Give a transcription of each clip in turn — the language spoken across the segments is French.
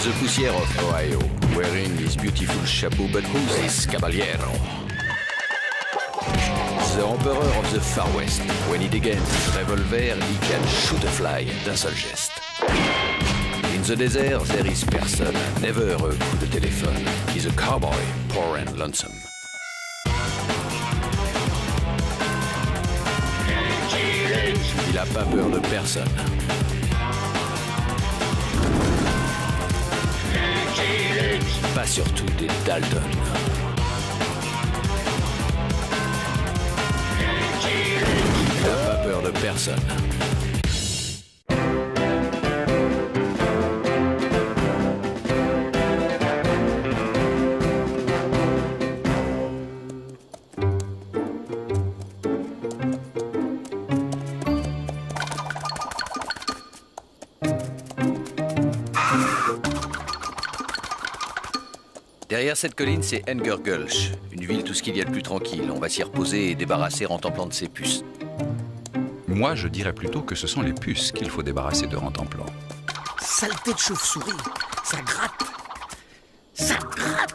the poussière of Ohio, wearing his beautiful chapeau, but who's this caballero? The Emperor of the Far West. When he degains his revolver, he can shoot a fly d'un seul geste. In the desert, there is person, never a coup de téléphone. He's a cowboy, poor and lonesome. Il a pas peur de personne. Pas surtout des Dalton. Il a pas peur de personne. Derrière cette colline, c'est Enger Gulch, une ville tout ce qu'il y a de plus tranquille. On va s'y reposer et débarrasser Rentemplant de ses puces. Moi, je dirais plutôt que ce sont les puces qu'il faut débarrasser de Rentemplant. Saleté de chauve-souris, ça gratte. Ça gratte.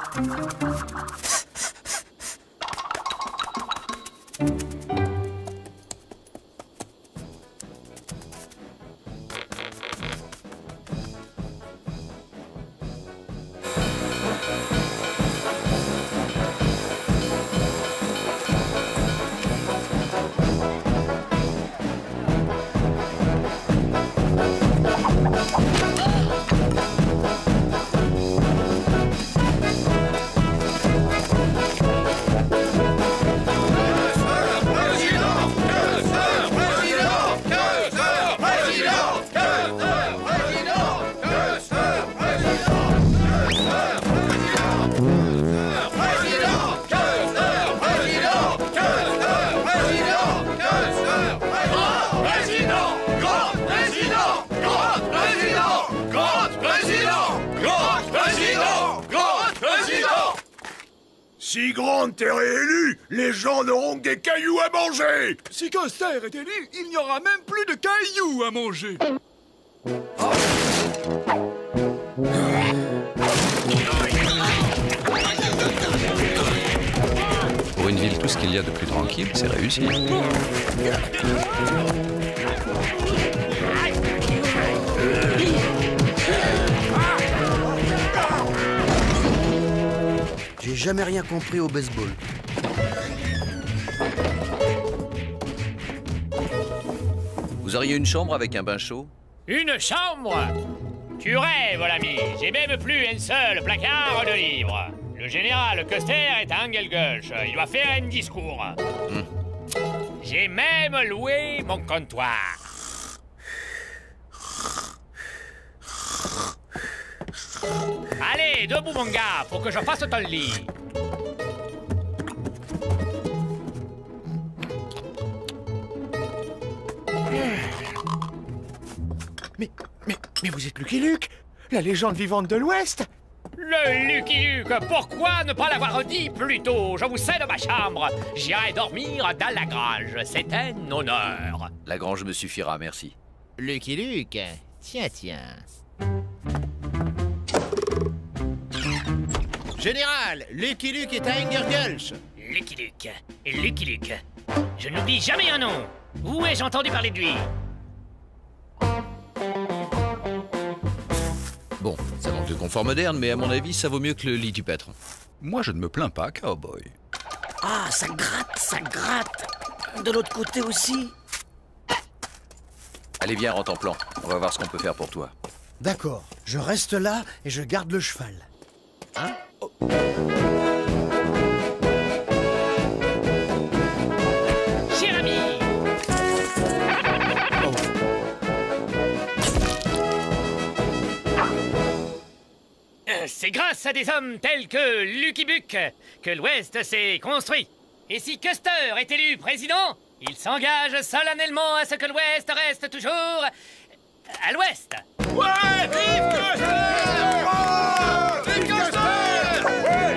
Si Grant est réélu, les gens n'auront que des cailloux à manger. Si Custer est élu, il n'y aura même plus de cailloux à manger. Pour une ville, tout ce qu'il y a de plus tranquille, c'est réussi. J'ai jamais rien compris au baseball. Vous auriez une chambre avec un bain chaud? Une chambre? Tu rêves, l'ami. J'ai même plus un seul placard de livres. Le général Custer est à Engelgulch. Il doit faire un discours. J'ai même loué mon comptoir. Allez, debout, mon gars, faut que je fasse ton lit. Mais vous êtes Lucky Luke, la légende vivante de l'Ouest. Le Lucky Luke, pourquoi ne pas l'avoir dit plus tôt? Je vous cède ma chambre. J'irai dormir dans la grange. C'est un honneur. La grange me suffira, merci. Lucky Luke, tiens. Général, Lucky Luke est à Engergulch. Lucky Luke. Je n'oublie jamais un nom. Où ai-je entendu parler de lui? Bon, ça manque de confort moderne, mais à mon avis, ça vaut mieux que le lit du patron. Moi, je ne me plains pas, cowboy. Ah, ça gratte. De l'autre côté aussi. Allez, viens, Rentemplant. On va voir ce qu'on peut faire pour toi. D'accord, je reste là et je garde le cheval. Hein? Oh. Cher ami! C'est grâce à des hommes tels que Lucky Luke que l'Ouest s'est construit. Et si Custer est élu président, il s'engage solennellement à ce que l'Ouest reste toujours à l'Ouest. Ouais, vive Custer! Vive Custer! Ouais.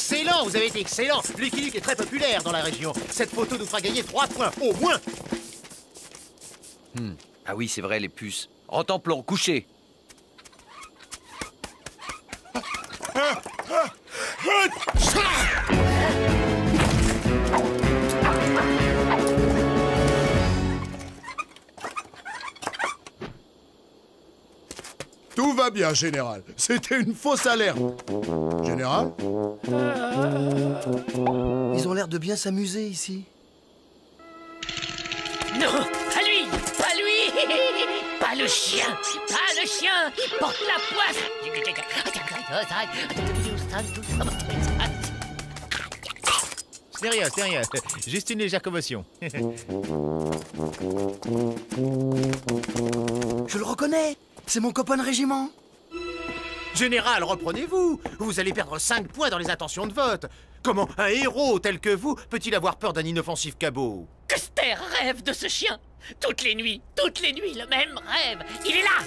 Excellent, vous avez été excellent. Lucky Luke est très populaire dans la région. Cette photo nous fera gagner 3 points, au moins. Ah oui, c'est vrai, les puces. Rantanplan, couché. Tout va bien, Général. C'était une fausse alerte. Général? Ils ont l'air de bien s'amuser ici. Non, pas lui, pas lui, pas le chien, pas le chien, il porte la poisse. C'est rien. Juste une légère commotion. Je le reconnais. C'est mon copain de régiment. Général, reprenez-vous. Vous allez perdre 5 points dans les intentions de vote. Comment un héros tel que vous peut-il avoir peur d'un inoffensif cabot? Custer rêve de ce chien. Toutes les nuits, le même rêve. Il est là.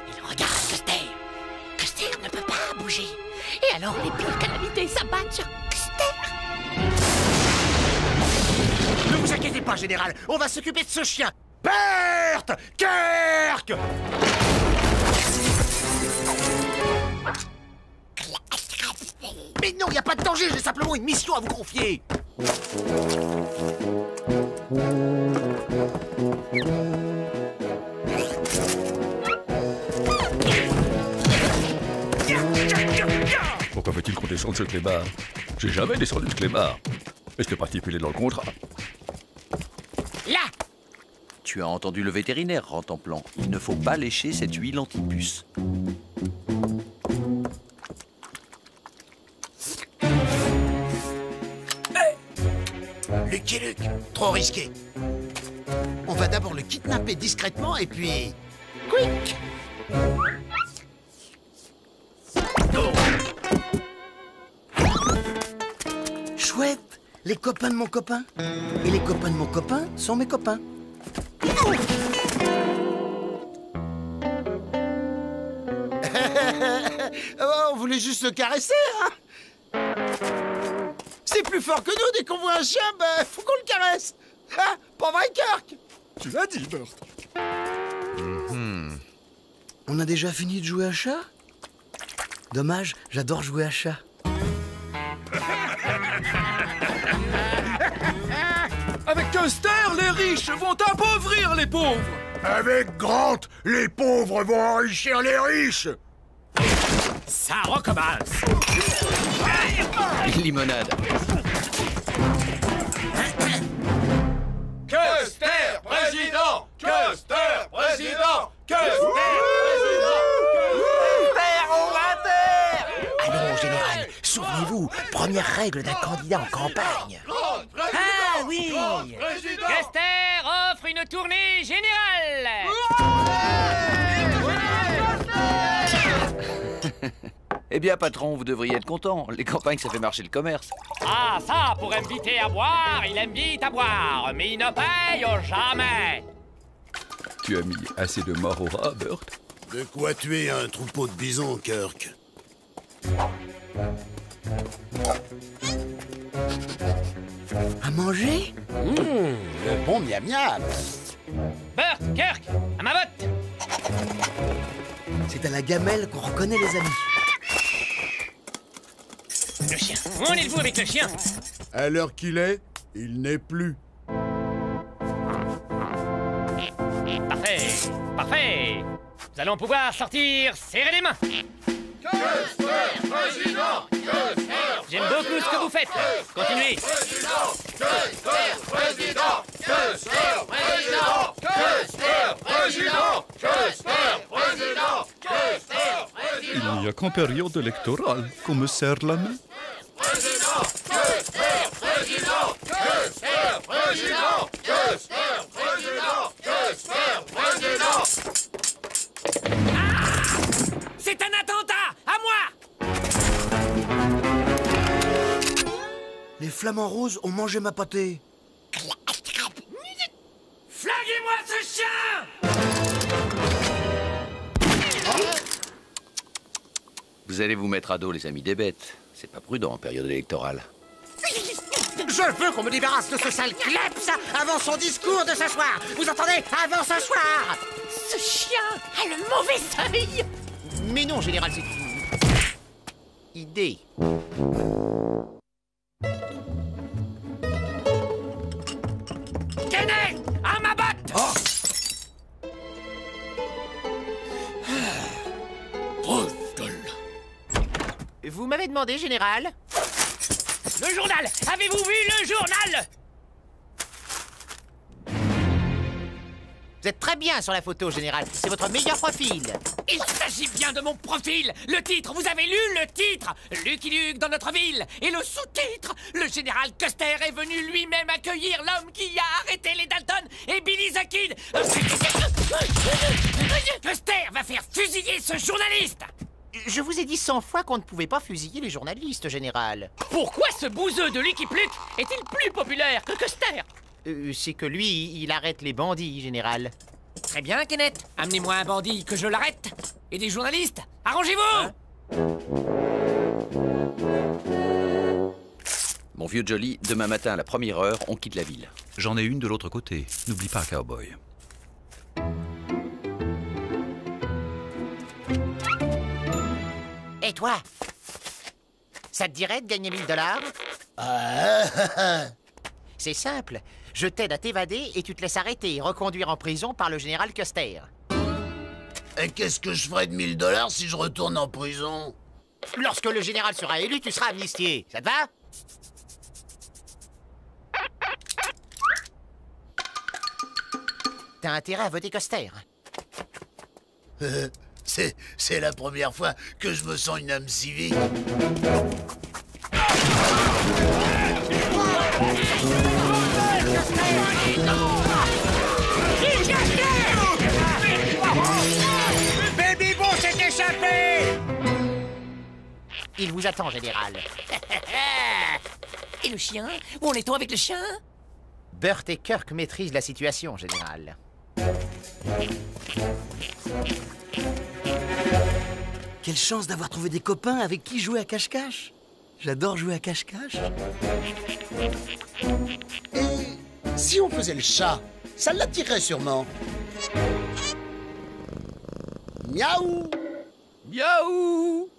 Il regarde Custer. Custer ne peut pas bouger. Et alors les pires calamités s'abattent sur Custer. Ne vous inquiétez pas, Général. On va s'occuper de ce chien. Berthe! Kirk! Mais non, il n'y a pas de danger, j'ai simplement une mission à vous confier. Pourquoi faut-il qu'on descende ce clébard? J'ai jamais descendu ce clébard. Et c'était pas stipulé dans le contrat. Là. Tu as entendu le vétérinaire, Rantanplan. Il ne faut pas lécher cette huile anti-puce. Lucky Luke, trop risqué. On va d'abord le kidnapper discrètement et puis... Quick! Chouette, les copains de mon copain. Et les copains de mon copain sont mes copains. On voulait juste le caresser, hein? C'est plus fort que nous, dès qu'on voit un chien, ben, faut qu'on le caresse. Hein? Pas vrai, Kirk? Tu l'as dit, Bert. On a déjà fini de jouer à chat? Dommage, j'adore jouer à chat. Avec Custer, les riches vont appauvrir les pauvres. Avec Grant, les pauvres vont enrichir les riches. Ça recommence. Limonade. Custer, président! Custer, président! Allons, Général, souvenez-vous, première règle d'un candidat en campagne. Ah oui. Custer offre une tournée générale. Eh bien, patron, vous devriez être content. Les campagnes, ça fait marcher le commerce. Ah, ça, pour inviter à boire, il invite à boire, mais il ne paye jamais. Tu as mis assez de morts au rat, Bert? De quoi tuer un troupeau de bisons, Kirk? À manger? Le bon miam miam. Bert, Kirk, à ma botte. C'est à la gamelle qu'on reconnaît les amis. Le chien. Où en êtes-vous avec le chien? À l'heure qu'il est, il n'est plus. Parfait, parfait. Nous allons pouvoir sortir, serrer les mains. Custer, président! J'aime beaucoup ce que vous faites. Continuez. Il n'y a qu'en période électorale qu'on me serre la main. C'est un attentat. À moi. Les flamants roses ont mangé ma pâtée. Flinguez-moi ce chien. Vous allez vous mettre à dos, les amis des bêtes. C'est pas prudent en période électorale. Je veux qu'on me débarrasse de ce sale kleps avant son discours de ce soir. Vous entendez? Avant ce soir. Ce chien a le mauvais œil. Mais non, général, c'est une idée. Kenneth, à ma botte. Vous m'avez demandé, général? Le journal. Avez-vous vu le journal? Vous êtes très bien sur la photo, général. C'est votre meilleur profil. Il s'agit bien de mon profil. Le titre, vous avez lu le titre? Lucky Luke dans notre ville. Et le sous-titre, le général Custer est venu lui-même accueillir l'homme qui a arrêté les Dalton et Billy the Kid. Custer va faire fusiller ce journaliste. Je vous ai dit 100 fois qu'on ne pouvait pas fusiller les journalistes, général. Pourquoi ce bouseux de Lucky Luke est-il plus populaire que Custer? C'est que lui, il arrête les bandits, général. Très bien, Kenneth. Amenez-moi un bandit que je l'arrête. Et des journalistes. Arrangez-vous. Mon vieux Jolly, demain matin à la première heure, on quitte la ville. J'en ai une de l'autre côté. N'oublie pas, cowboy. Et toi? Ça te dirait de gagner 1000 $? C'est simple. Je t'aide à t'évader et tu te laisses arrêter et reconduire en prison par le général Custer. Et qu'est-ce que je ferais de 1000 $ si je retourne en prison? Lorsque le général sera élu, tu seras amnistié. Ça te va? T'as intérêt à voter Custer. C'est la première fois que je me sens une âme civique. Baby Bo s'est échappé! Il vous attend, général. Et le chien? Où en est-on avec le chien? Burt et Kirk maîtrisent la situation, général. Quelle chance d'avoir trouvé des copains avec qui jouer à cache-cache. J'adore jouer à cache-cache. Et si on faisait le chat, ça l'attirerait sûrement. Miaou! Miaou!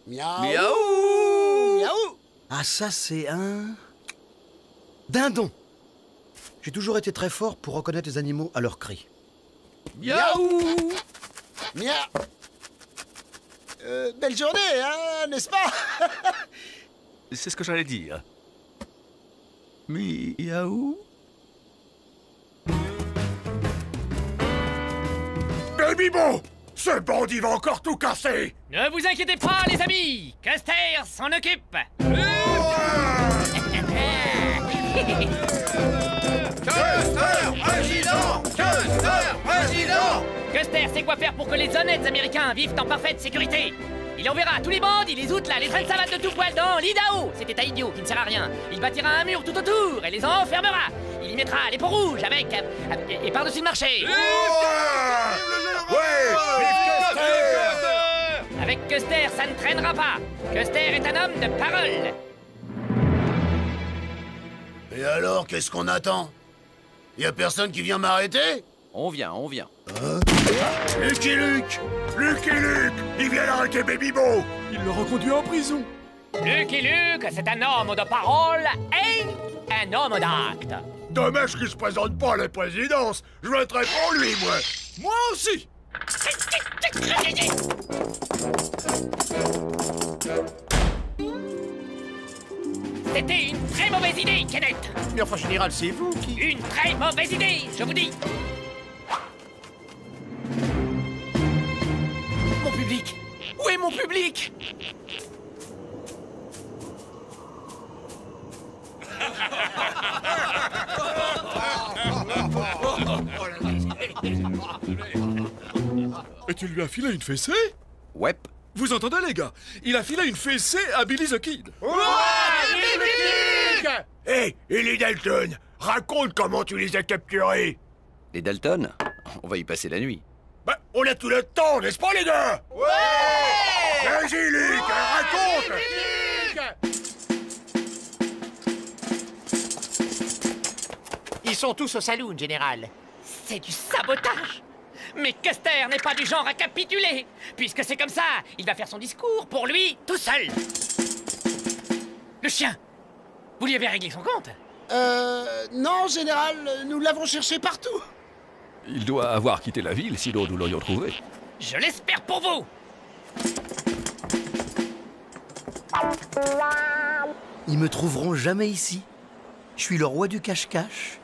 Miaou! Miaou! Miaou! Ah, ça, c'est un... dindon. J'ai toujours été très fort pour reconnaître les animaux à leurs cris. Miaou! Miaou! Belle journée, hein, n'est-ce pas? C'est ce que j'allais dire. Miaou? Baby Bo! Ce bandit va encore tout casser! Ne vous inquiétez pas, les amis. Custer s'en occupe. Custer sait quoi faire pour que les honnêtes Américains vivent en parfaite sécurité. Il enverra tous les bandits, les outlas, les trains de savate de tout poil dans l'Idaho. C'était un idiot qui ne sert à rien. Il bâtira un mur tout autour et les enfermera. Il y mettra les peaux rouges avec... et par-dessus le marché. Avec Custer, ça ne traînera pas. Custer est un homme de parole. Et alors, qu'est-ce qu'on attend? Y a personne qui vient m'arrêter? On vient. Lucky Luke! Lucky Luke! Il vient d'arrêter Baby Bo! Il le reconduit en prison. Lucky Luke, c'est un homme de parole et un homme d'acte. Dommage qu'il se présente pas à la présidence. Je voterai pour lui, moi. Moi aussi! C'était une très mauvaise idée, Kenneth. Mais enfin, général, c'est vous qui... Une très mauvaise idée, je vous dis. Mon public. Où est mon public? Et tu lui as filé une fessée? Ouais. Vous entendez, les gars? Il a filé une fessée à Billy the Kid. Hé, et les Dalton? Raconte comment tu les as capturés. Les Dalton? On va y passer la nuit. Bah, on a tout le temps, n'est-ce pas, les gars? Ouais! Vas-y, Luke, raconte! sont tous au saloon, général. C'est du sabotage. Mais Custer n'est pas du genre à capituler. Puisque c'est comme ça, il va faire son discours pour lui, tout seul. Le chien, vous lui avez réglé son compte? Non, général, nous l'avons cherché partout. Il doit avoir quitté la ville, sinon nous l'aurions trouvé. Je l'espère pour vous. Ils me trouveront jamais ici. Je suis le roi du cache-cache.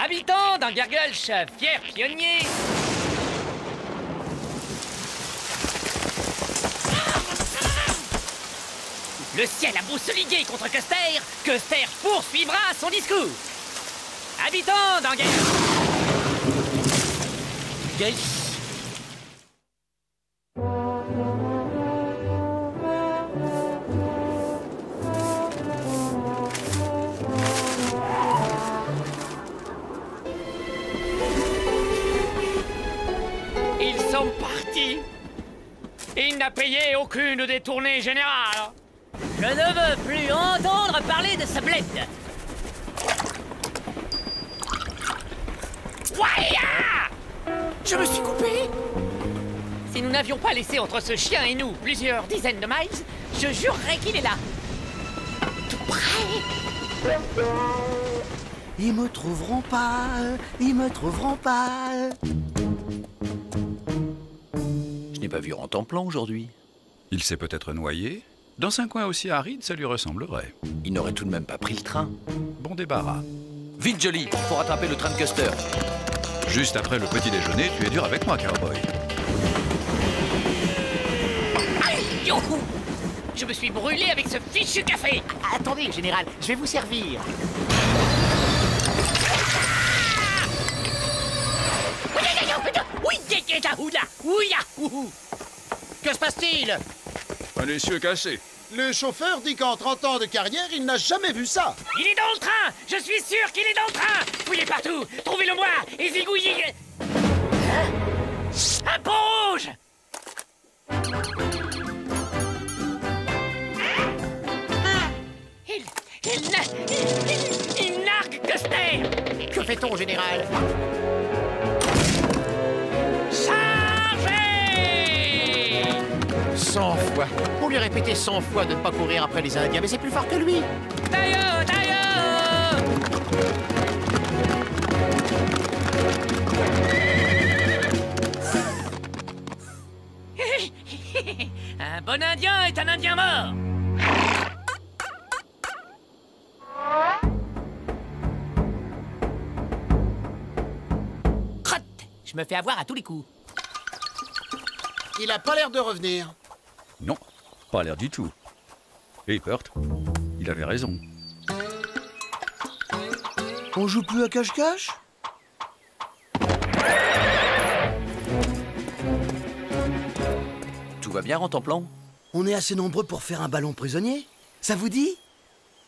Habitants d'Angergulch, fiers pionniers. Le ciel a beau se liguer contre Custer, Custer poursuivra son discours. Habitants d'Angergulch. Ils sont partis. Il n'a payé aucune des tournées générales. Je ne veux plus entendre parler de ce bled. Waya! Je me suis coupé. Si nous n'avions pas laissé entre ce chien et nous plusieurs dizaines de miles, je jurerais qu'il est là. Tout près. Ils me trouveront pas, ils me trouveront pas. Je n'ai pas vu Rantanplan aujourd'hui. Il s'est peut-être noyé. Dans un coin aussi aride, ça lui ressemblerait. Il n'aurait tout de même pas pris le train. Bon débarras. Vite, Jolie, faut rattraper le train de Custer. Juste après le petit déjeuner, tu es dur avec moi, cowboy. Aïe, youhou! Je me suis brûlé avec ce fichu café. Attendez, général, je vais vous servir. Que se passe-t-il? Un essieu cassé. Le chauffeur dit qu'en 30 ans de carrière, il n'a jamais vu ça. Il est dans le train. Je suis sûr qu'il est dans le train. Fouillez partout. Trouvez-le-moi et zigouillez. Un pont rouge. Il nargue Custer. Que fait-on, général? Chargez! 100 fois. On lui a répété 100 fois de ne pas courir après les Indiens, mais c'est plus fort que lui. Taillot, taillot! Un bon Indien est un Indien mort. Crotte! Je me fais avoir à tous les coups. Il a pas l'air de revenir. Non, pas l'air du tout. Et Burt, il avait raison. On joue plus à cache-cache? Tout va bien, Rantanplan? On est assez nombreux pour faire un ballon prisonnier. Ça vous dit?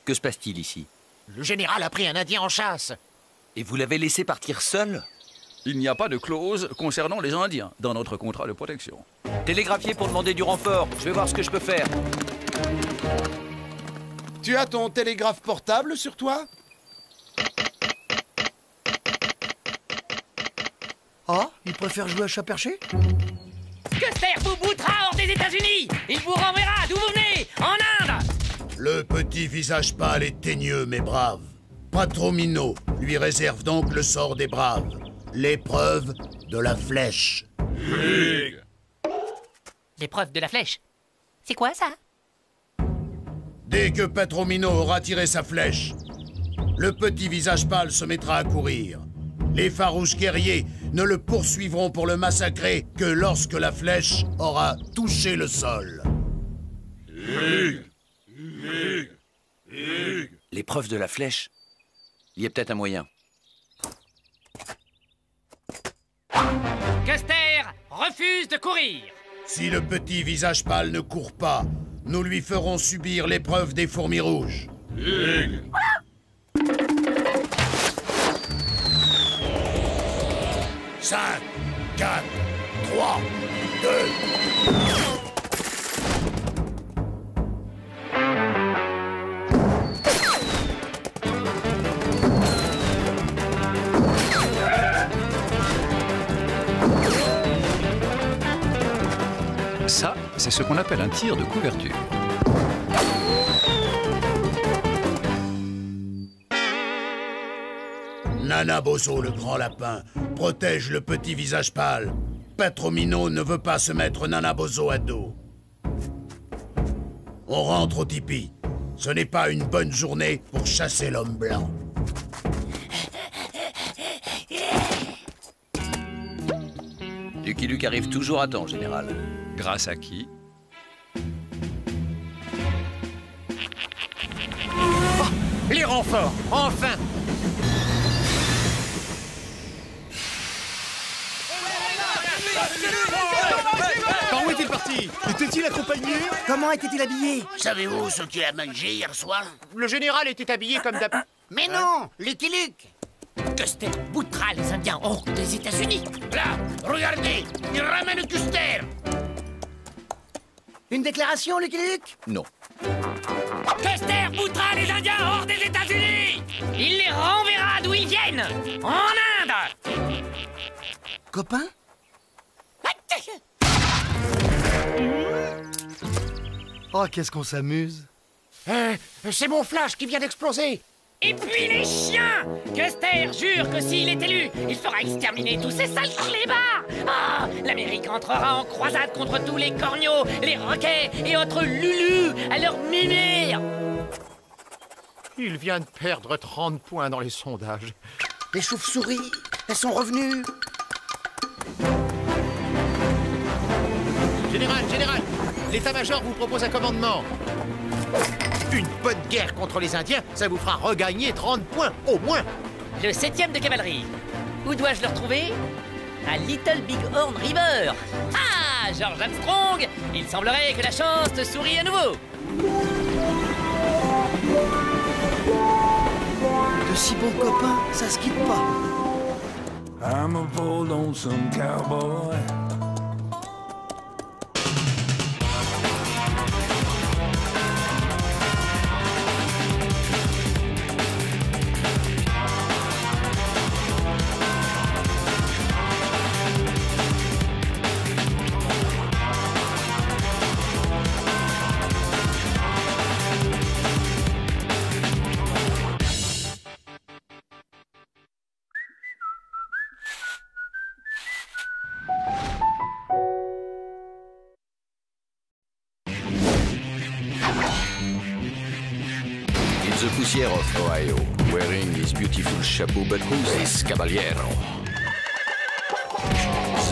Que se passe-t-il ici? Le général a pris un Indien en chasse. Et vous l'avez laissé partir seul? Il n'y a pas de clause concernant les Indiens dans notre contrat de protection. Télégraphier pour demander du renfort. Je vais voir ce que je peux faire. Tu as ton télégraphe portable sur toi? Ah, il préfère jouer à chat perché? Custer vous boutera hors des États-Unis. Il vous renverra d'où vous venez, en Inde. Le petit visage pâle et teigneux, mais brave. Patromino lui réserve donc le sort des braves. L'épreuve de la flèche. L'épreuve de la flèche. C'est quoi ça? Dès que Patromino aura tiré sa flèche, le petit visage pâle se mettra à courir. Les farouches guerriers ne le poursuivront pour le massacrer que lorsque la flèche aura touché le sol. L'épreuve de la flèche. Il y a peut-être un moyen. Custer refuse de courir. Si le petit visage pâle ne court pas, nous lui ferons subir l'épreuve des fourmis rouges. 5, 4, 3, 2... ce qu'on appelle un tir de couverture. Nana Bozo, le grand lapin, protège le petit visage pâle. Petromino ne veut pas se mettre Nana Bozo à dos. On rentre au tipi. Ce n'est pas une bonne journée pour chasser l'homme blanc. Lucky Luke arrive toujours à temps, général. Grâce à qui? Oh, les renforts, enfin! Par où est-il parti? Était-il accompagné? Comment était-il habillé? Savez-vous ce qu'il a mangé hier soir? Le général était habillé comme d'hab... Mais non, Lucky Luke! Custer boutera les Indiens hors des États-Unis. Là, regardez, il ramène Custer. Une déclaration, Lucky Luke? Non. Custer boutera les Indiens hors des États-Unis. Il les renverra d'où ils viennent, en Inde. Copain? Oh, qu'est-ce qu'on s'amuse. C'est mon flash qui vient d'exploser. Et puis les chiens! Custer jure que s'il est élu, il fera exterminer tous ces sales clébards! Ah! L'Amérique entrera en croisade contre tous les corneaux, les roquets et autres lulus à leur mimir! Il vient de perdre 30 points dans les sondages. Les chauves-souris, elles sont revenues. Général, l'état-major vous propose un commandement. Une bonne guerre contre les Indiens, ça vous fera regagner 30 points, au moins. Le 7e de cavalerie. Où dois-je le retrouver? À Little Big Horn River. Ah, George Armstrong, il semblerait que la chance te sourie à nouveau. De si bons copains, ça se quitte pas. I'm a bold lonesome cowboy. The poussière of Ohio, wearing his beautiful chapeau, but who's this caballero?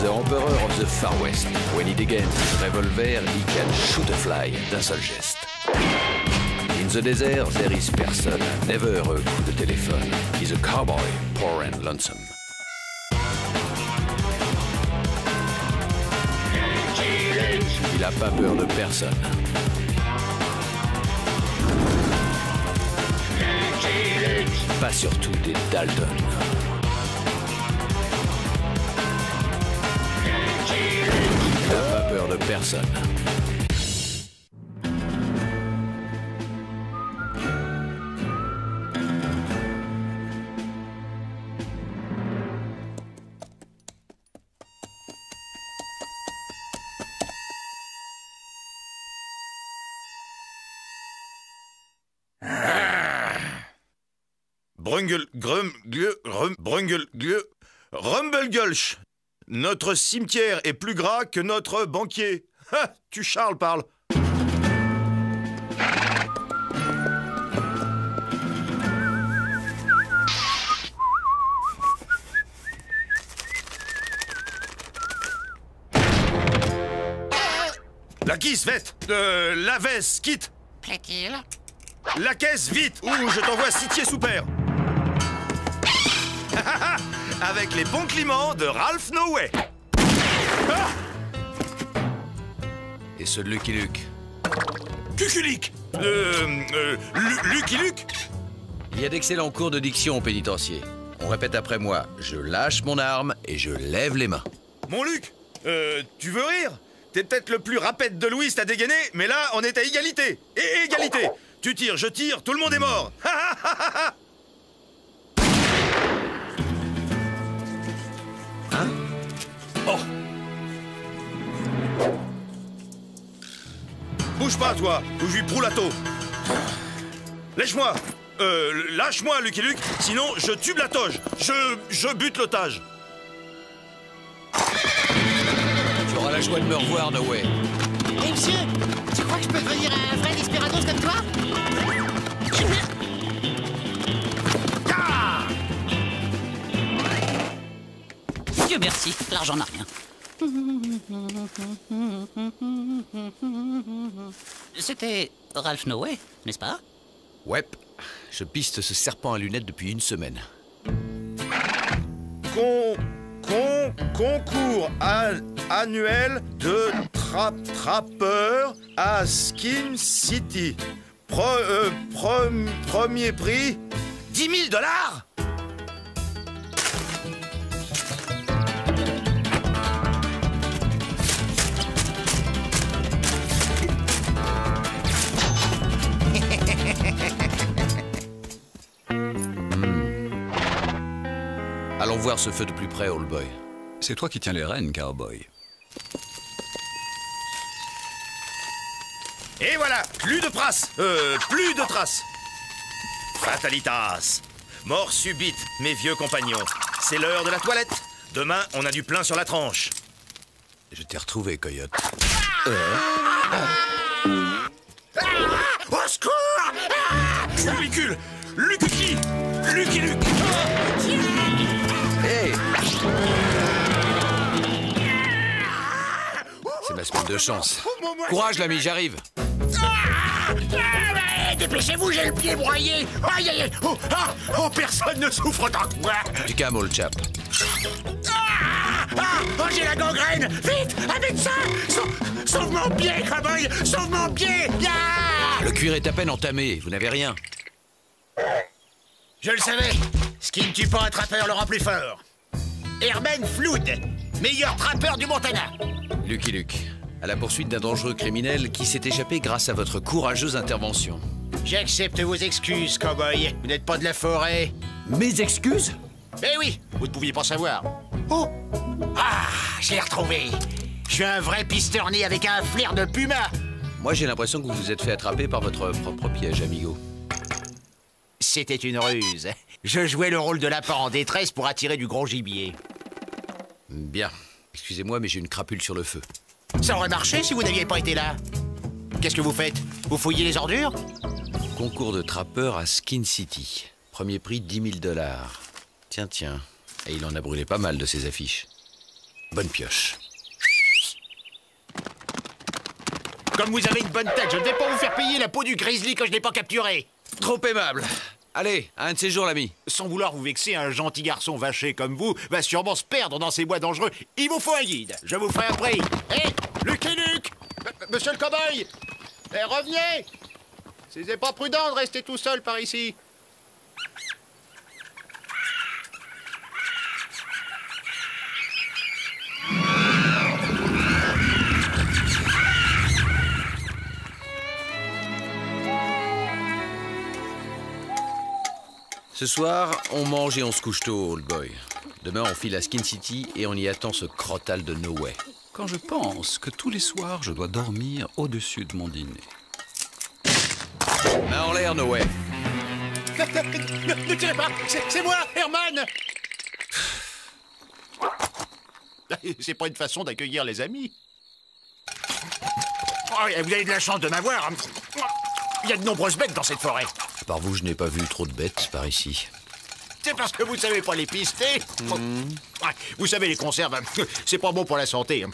The Emperor of the Far West. When he degains his revolver, he can shoot a fly d'un seul geste. In the desert, there is person, never a coup de téléphone. He's a cowboy, poor and lonesome. Il a pas peur de personne. Pas surtout des Dalton. Il n'a pas peur de personne. Rumblegulch. Notre cimetière est plus gras que notre banquier. Ha, tu Charles parle. La caisse, vite. La veste, quitte. Plaît-il? La caisse, vite, ou je t'envoie Citier sous père. Avec les bons climats de Ralph Noway. Ah, Et ceux de Lucky Luke. Cuculic. Lucky Luke. Il y a d'excellents cours de diction au pénitencier. On répète après moi. Je lâche mon arme et je lève les mains. Mon Luc, tu veux rire? T'es peut-être le plus rapide de Louis à dégainer, mais là, on est à égalité. Et égalité. Tu tires, je tire, tout le monde est mort. Hein? Oh! Bouge pas, toi, ou je lui proulato. Lâche-moi. Lâche-moi, Lucky Luke, sinon je tube la toge. Je bute l'otage. Tu auras la joie de me revoir, No Way. Hé, monsieur, tu crois que je peux devenir un vrai Desperados comme toi? Dieu merci, l'argent n'a rien. C'était Ralph No Way, n'est-ce pas? Ouais, je piste ce serpent à lunettes depuis une semaine. Concours annuel de trappeurs à Skin City. Premier prix, 10 000 $. Allons voir ce feu de plus près, old boy. C'est toi qui tiens les rênes, cowboy. Et voilà, plus de traces. Plus de traces. Fatalitas. Mort subite, mes vieux compagnons. C'est l'heure de la toilette. Demain, on a du plein sur la tranche. Je t'ai retrouvé, Coyote. Au secours! Ridicule! Lucky Luke! Hey! C'est ma semaine de chance. Courage, l'ami, j'arrive. Dépêchez-vous, j'ai le pied broyé. Aïe, aïe, aïe. Oh, personne ne souffre autant que moi. Du calme, old chap. Oh, j'ai la gangrène. Vite, un médecin. Sauve mon pied, cowboy. Sauve mon pied. Le cuir est à peine entamé, vous n'avez rien. Je le savais. Ce qui ne tue pas un trappeur le rend plus fort. Herman Flood, meilleur trappeur du Montana. Lucky Luke, à la poursuite d'un dangereux criminel qui s'est échappé grâce à votre courageuse intervention. J'accepte vos excuses, cowboy. Vous n'êtes pas de la forêt. Mes excuses? Eh oui, vous ne pouviez pas savoir. Oh! Ah, je l'ai retrouvé. Je suis un vrai pisteur-né avec un flair de puma. Moi, j'ai l'impression que vous vous êtes fait attraper par votre propre piège, amigo. C'était une ruse. Je jouais le rôle de lapin en détresse pour attirer du gros gibier. Bien. Excusez-moi, mais j'ai une crapule sur le feu. Ça aurait marché si vous n'aviez pas été là. Qu'est-ce que vous faites? Vous fouillez les ordures? Concours de trappeur à Skin City. Premier prix, 10 000 $. Tiens. Et il en a brûlé pas mal de ses affiches. Bonne pioche. Comme vous avez une bonne tête, je ne vais pas vous faire payer la peau du grizzly que je n'ai pas capturé. Trop aimable. Allez, à un de ces jours, l'ami. Sans vouloir vous vexer, un gentil garçon vaché comme vous va sûrement se perdre dans ces bois dangereux. Il vous faut un guide. Je vous ferai un prix. Hé, Lucky Luke, monsieur le cow-boy, revenez. C'est pas prudent de rester tout seul par ici. Ce soir, on mange et on se couche tôt, old boy. Demain, on file à Skin City et on y attend ce crotal de No Way. Quand je pense que tous les soirs, je dois dormir au-dessus de mon dîner. Main en l'air, No Way. Ne tirez pas, c'est moi, Herman. C'est pas une façon d'accueillir les amis. Oh, vous avez de la chance de m'avoir. Il y a de nombreuses bêtes dans cette forêt. Par vous, je n'ai pas vu trop de bêtes par ici. C'est parce que vous ne savez pas les pister. Vous savez, les conserves, c'est pas bon pour la santé.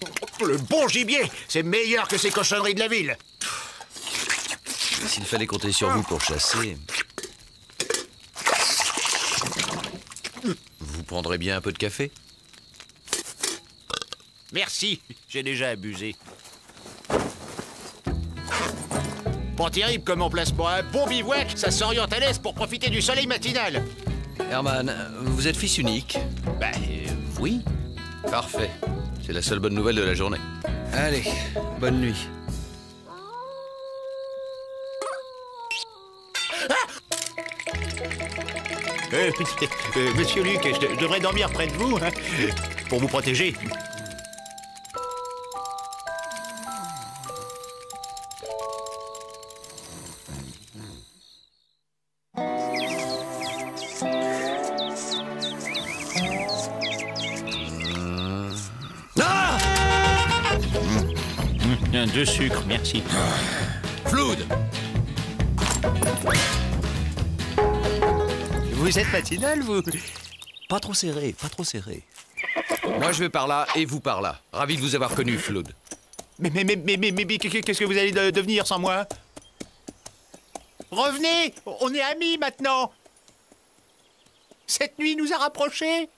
Le bon gibier, c'est meilleur que ces cochonneries de la ville. S'il fallait compter sur vous pour chasser... Vous prendrez bien un peu de café? Merci, j'ai déjà abusé. Pas terrible comme emplacement. Un bon bivouac, ça s'oriente à l'est pour profiter du soleil matinal. Herman, vous êtes fils unique? Oui. Parfait. C'est la seule bonne nouvelle de la journée. Allez, bonne nuit. Monsieur Luc, je devrais dormir près de vous, hein, pour vous protéger. 2 sucres, merci. Flood! Vous êtes matinal, vous? Pas trop serré, pas trop serré. Moi, je vais par là et vous par là. Ravi de vous avoir connu, Flood. Mais qu'est-ce que vous allez devenir sans moi? Revenez! On est amis maintenant! Cette nuit nous a rapprochés!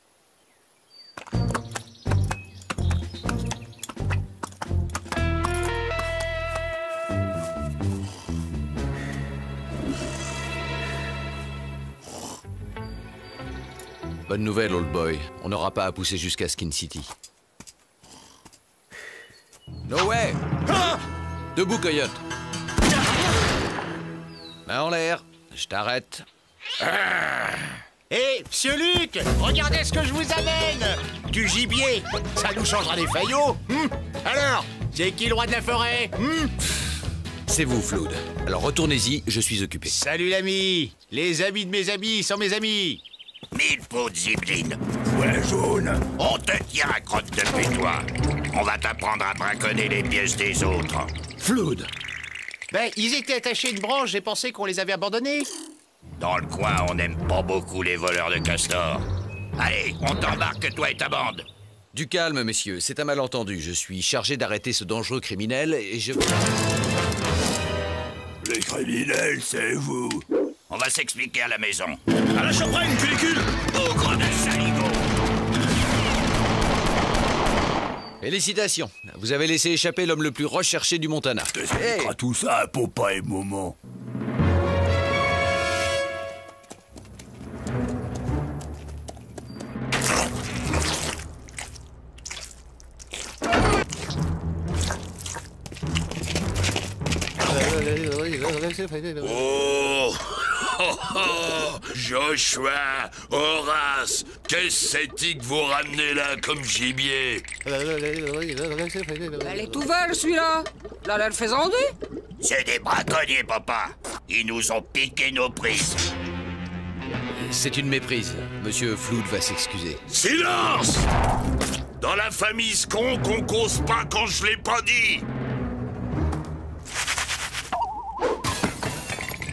Bonne nouvelle, old boy. On n'aura pas à pousser jusqu'à Skin City. No way! Debout, coyote. Main en l'air. Je t'arrête. Hé, monsieur Luc, regardez ce que je vous amène! Du gibier! Ça nous changera les faillots! Alors, c'est qui le roi de la forêt? C'est vous, Flood. Alors retournez-y, je suis occupé. Salut l'ami! Les amis de mes amis sont mes amis! 1000 pots de zibeline. Ouais, jaune. On te tient à crotte depuis toi. On va t'apprendre à braconner les pièces des autres. Flood! Ben, ils étaient attachés à une branche, j'ai pensé qu'on les avait abandonnés. Dans le coin, on n'aime pas beaucoup les voleurs de castors. Allez, on t'embarque, toi et ta bande. Du calme, messieurs, c'est un malentendu. Je suis chargé d'arrêter ce dangereux criminel et je... Les criminels, c'est vous. On va s'expliquer à la maison. À la champagne, culicule! Bougre de saligo! Félicitations. Vous avez laissé échapper l'homme le plus recherché du Montana. T'expliqueras tout ça à Papa et Maman. Oh! Joshua, Horace, qu'est-ce que c'est que vous ramenez là comme gibier? Elle est tout vert, celui-là. Là, elle fait zonder. C'est des braconniers, papa. Ils nous ont piqué nos prises. C'est une méprise. Monsieur Flood va s'excuser. Silence! Dans la famille Skunk, on cause pas quand je l'ai pas dit.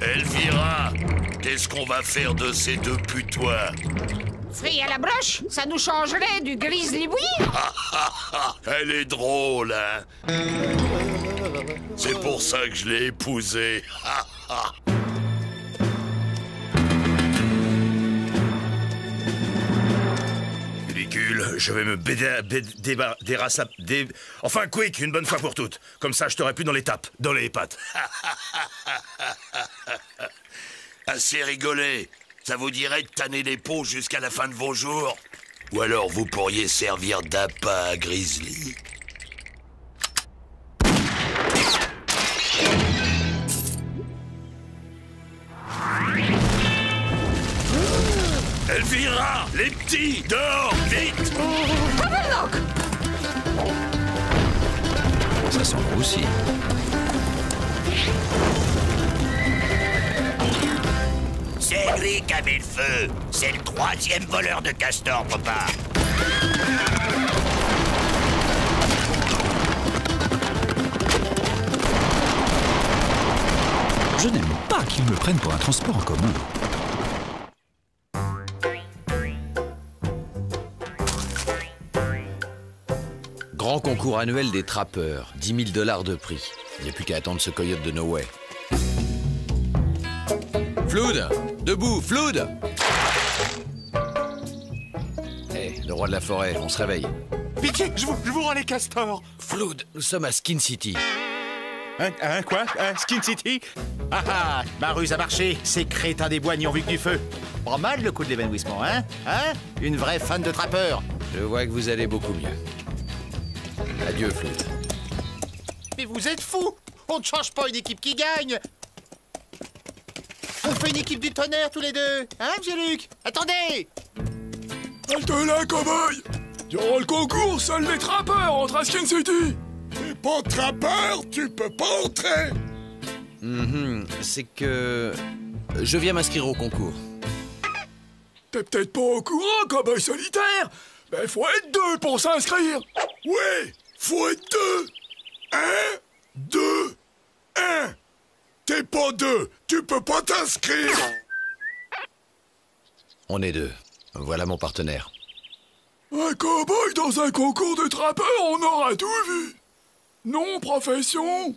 Elvira, qu'est-ce qu'on va faire de ces deux putois? Frit à la broche, ça nous changerait du grizzly bouilli. Elle est drôle, hein? C'est pour ça que je l'ai épousée. Ridicule, je vais me Enfin, quick, une bonne fois pour toutes. Comme ça, je t'aurai plus dans les tapes, dans les pattes. Assez rigolé. Ça vous dirait de tanner les peaux jusqu'à la fin de vos jours? Ou alors vous pourriez servir d'appât à Grizzly. Elvira, les petits, dehors, vite! Ça sent bon aussi. C'est lui qui a mis le feu. C'est le 3e voleur de castor, papa. Je n'aime pas qu'ils me prennent pour un transport en commun. Grand concours annuel des trappeurs. 10 000 $ de prix. Il n'y a plus qu'à attendre ce coyote de No Way. Flood! Debout, Flood! Hé, le roi de la forêt, on se réveille. Pitié, je vous rends les castors. Flood, nous sommes à Skin City. Quoi? Skin City? Ma ruse a marché. Ces crétins des bois n'y ont vu que du feu. Pas mal le coup de l'évanouissement, hein? Une vraie fan de trappeur. Je vois que vous allez beaucoup mieux. Adieu, Flood. Mais vous êtes fous! On ne change pas une équipe qui gagne! On fait une équipe du tonnerre tous les deux! Hein, monsieur Luc? Attendez! Halte là, cowboy! Durant le concours, seuls les trappeurs entrent à Skin City! T'es pas trappeur, tu peux pas entrer! C'est que... je viens m'inscrire au concours. T'es peut-être pas au courant, cowboy solitaire! Mais faut être 2 pour s'inscrire! Ouais! Faut être 2! Hein? 2, 1. T'es pas 2, tu peux pas t'inscrire. On est 2. Voilà mon partenaire. Un cow-boy dans un concours de trappeurs, on aura tout vu. Nom, profession?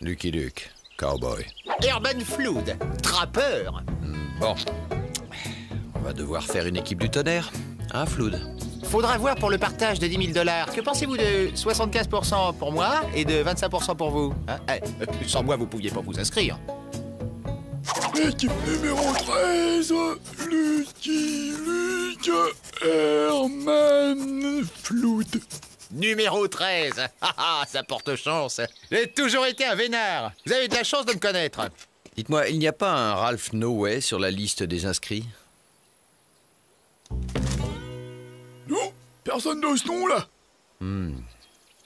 Lucky Luke, cowboy. Urban Flood, trappeur. Bon. On va devoir faire une équipe du tonnerre. Hein, Flood? Faudra voir pour le partage de 10 000 $. Que pensez-vous de 75% pour moi et de 25% pour vous, hein? Sans moi, vous pouviez pas vous inscrire. Équipe numéro 13, Lucky Luke, Herman Flood. Numéro 13. Ça porte chance. J'ai toujours été un vénard. Vous avez de la chance de me connaître. Dites-moi, il n'y a pas un Ralph No Way sur la liste des inscrits? Non, personne de ce nom-là.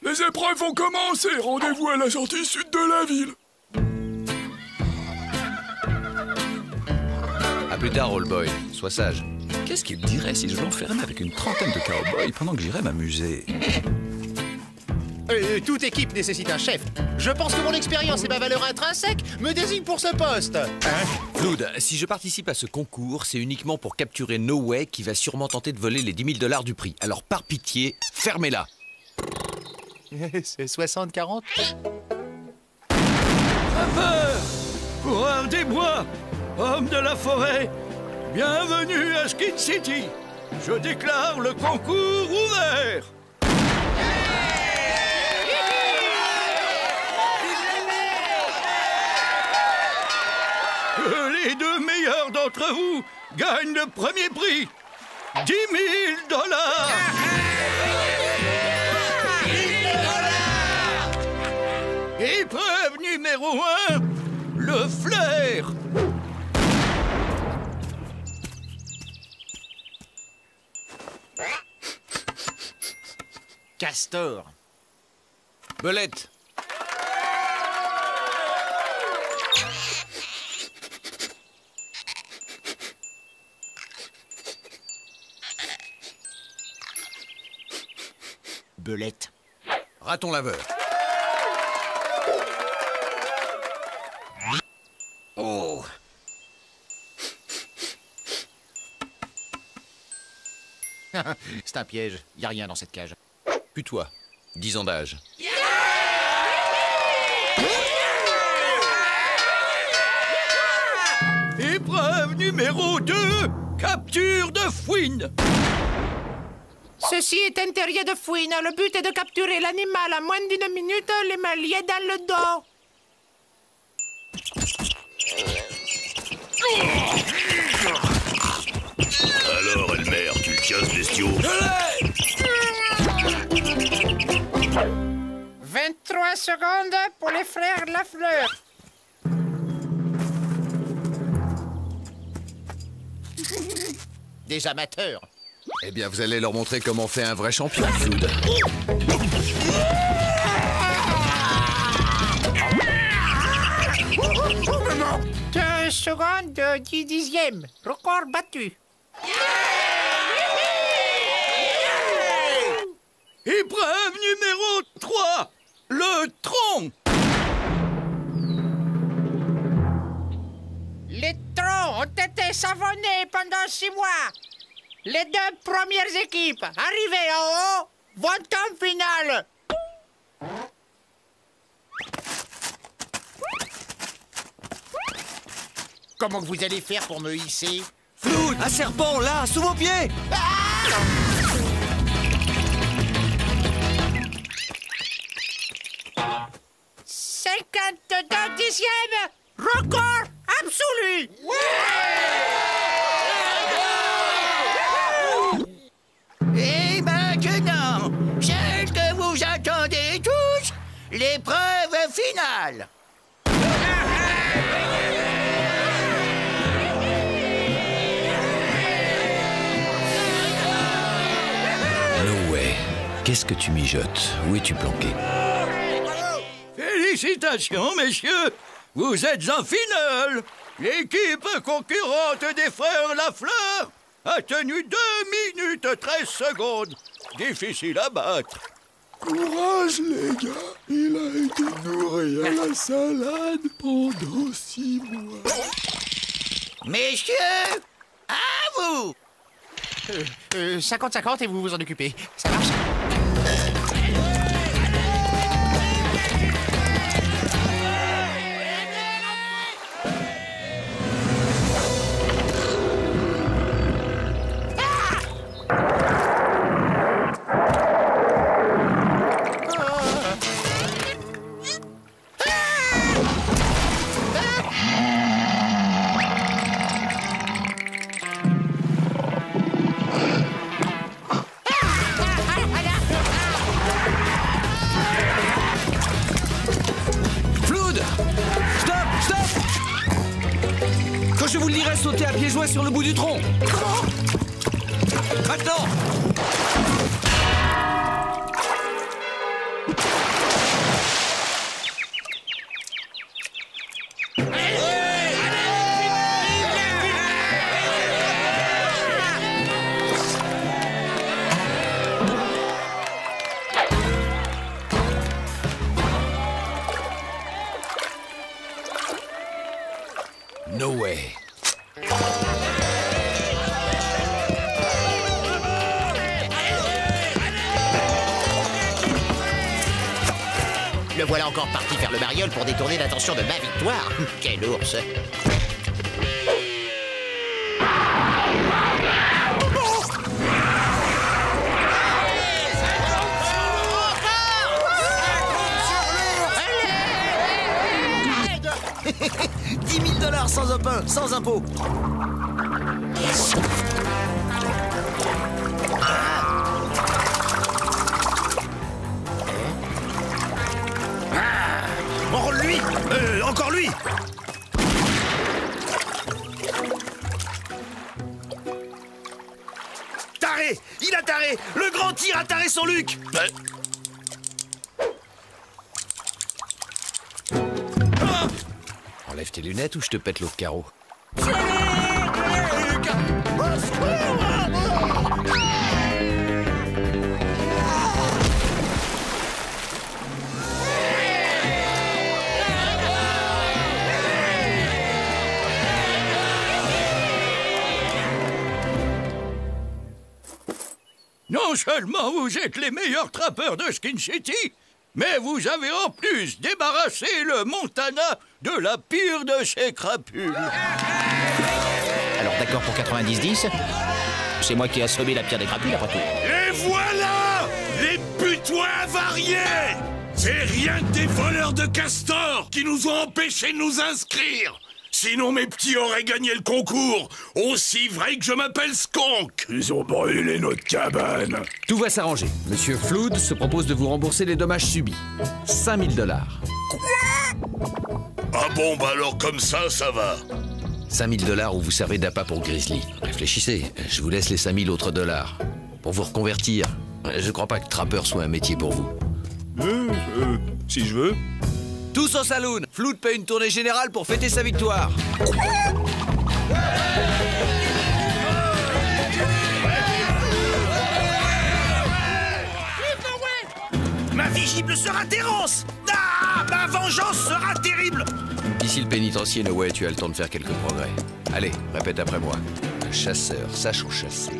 Les épreuves vont commencer. Rendez-vous à la sortie sud de la ville. À plus tard, Old Boy. Sois sage. Qu'est-ce qu'il dirait si je l'enfermais avec une trentaine de cowboys pendant que j'irais m'amuser? Toute équipe nécessite un chef. Je pense que mon expérience et ma valeur intrinsèque me désignent pour ce poste. Flood, si je participe à ce concours, c'est uniquement pour capturer No Way qui va sûrement tenter de voler les 10 000 $ du prix. Alors par pitié, fermez-la. C'est 60-40. Trappeur, coureur des bois, homme de la forêt, bienvenue à Skin City. Je déclare le concours ouvert. Que les 2 meilleurs d'entre vous gagnent le premier prix. 10 000 $. Épreuve numéro 1, le flair. Castor. Belette. Belette. Raton laveur. Oh. C'est un piège. Y a rien dans cette cage. Puis toi, 10 ans d'âge. Épreuve numéro 2, capture de fouine. Ceci est un terrier de fouine. Le but est de capturer l'animal en moins d'1 minute, les mains liées dans le dos. Alors, Elmer, tu le tiens, ce bestiau? 23 secondes pour les frères Lafleur. Des amateurs. Eh bien, vous allez leur montrer comment on fait un vrai champion, Flood. 2 secondes, 10 dixièmes. Record battu. Épreuve numéro 3, le tronc. Les troncs ont été savonnés pendant 6 mois. Les 2 premières équipes arrivées en haut vont en finale. Comment vous allez faire pour me hisser? Flood, un serpent là, sous vos pieds. Ah! 52 dixièmes, record absolu. Et maintenant, celle que vous attendez tous, l'épreuve finale. No Way. Qu'est-ce que tu mijotes? Où es-tu planqué? Félicitations, messieurs. Vous êtes en finale. L'équipe concurrente des frères Lafleur a tenu 2 minutes 13 secondes. Difficile à battre. Courage, les gars. Il a été nourri à la salade pendant 6 mois. Messieurs, à vous 50-50 et vous vous en occupez. Ça marche? Je vous le dirai, sauter à pieds joints sur le bout du tronc. Maintenant. No way. Le voilà encore parti faire le mariole pour détourner l'attention de ma victoire. Quel ours! $10 000 sans impôt. Lui encore lui. Taré. Il a taré. Le grand tir a taré son Luc. Enlève tes lunettes ou je te pète l'autre carreau. Non seulement vous êtes les meilleurs trappeurs de Skin City, mais vous avez en plus débarrassé le Montana de la pire de ses crapules. Alors d'accord pour 90-10 ? C'est moi qui ai assommé la pire des crapules après tout. Et voilà les putois avariés! C'est rien que des voleurs de castors qui nous ont empêchés de nous inscrire. Sinon mes petits auraient gagné le concours, aussi vrai que je m'appelle Skonk. Ils ont brûlé notre cabane. Tout va s'arranger. Monsieur Flood se propose de vous rembourser les dommages subis. $5 000. Ah bon, bah alors comme ça va. $5 000 ou vous servez d'appât pour Grizzly. Réfléchissez, je vous laisse les 5 000 autres dollars. Pour vous reconvertir. Je crois pas que trappeur soit un métier pour vous. Si je veux. Tous au saloon. Flood paie une tournée générale pour fêter sa victoire. Ma visible sera Terrence. Ah, ma vengeance sera terrible. D'ici le pénitencier, No Way, tu as le temps de faire quelques progrès. Allez, répète après moi. Un chasseur sache où chasser.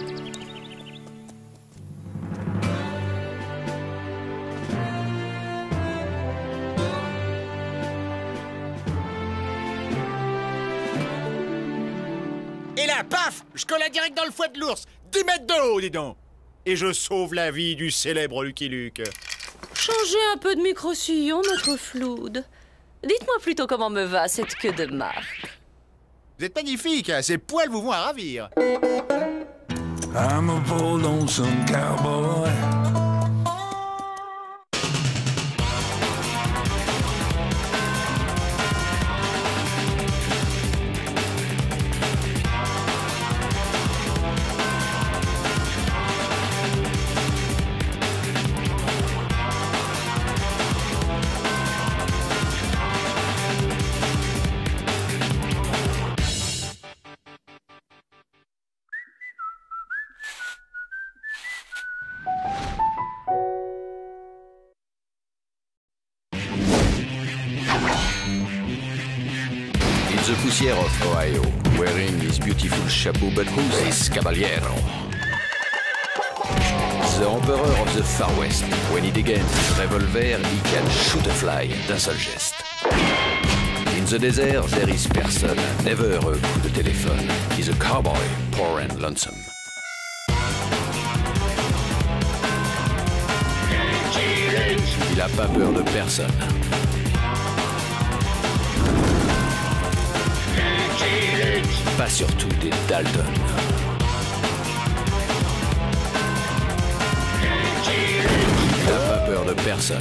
Et là, paf, je colle direct dans le foie de l'ours. 10 mètres de haut, dis donc. Et je sauve la vie du célèbre Lucky Luke. Changez un peu de micro-sillon, notre Flood. Dites-moi plutôt comment me va cette queue de marque. Vous êtes magnifique, ces poils vous vont à ravir. I'm a bold lonesome cowboy. justicier of Ohio, wearing his beautiful chapeau, but who's this caballero? The Emperor of the Far West. When he degains his revolver, he can shoot a fly d'un seul geste. In the desert, there is person, never a coup de téléphone. He's a cowboy, poor and lonesome. Il a pas peur de personne. Pas surtout des Dalton. Il n'a pas peur de personne.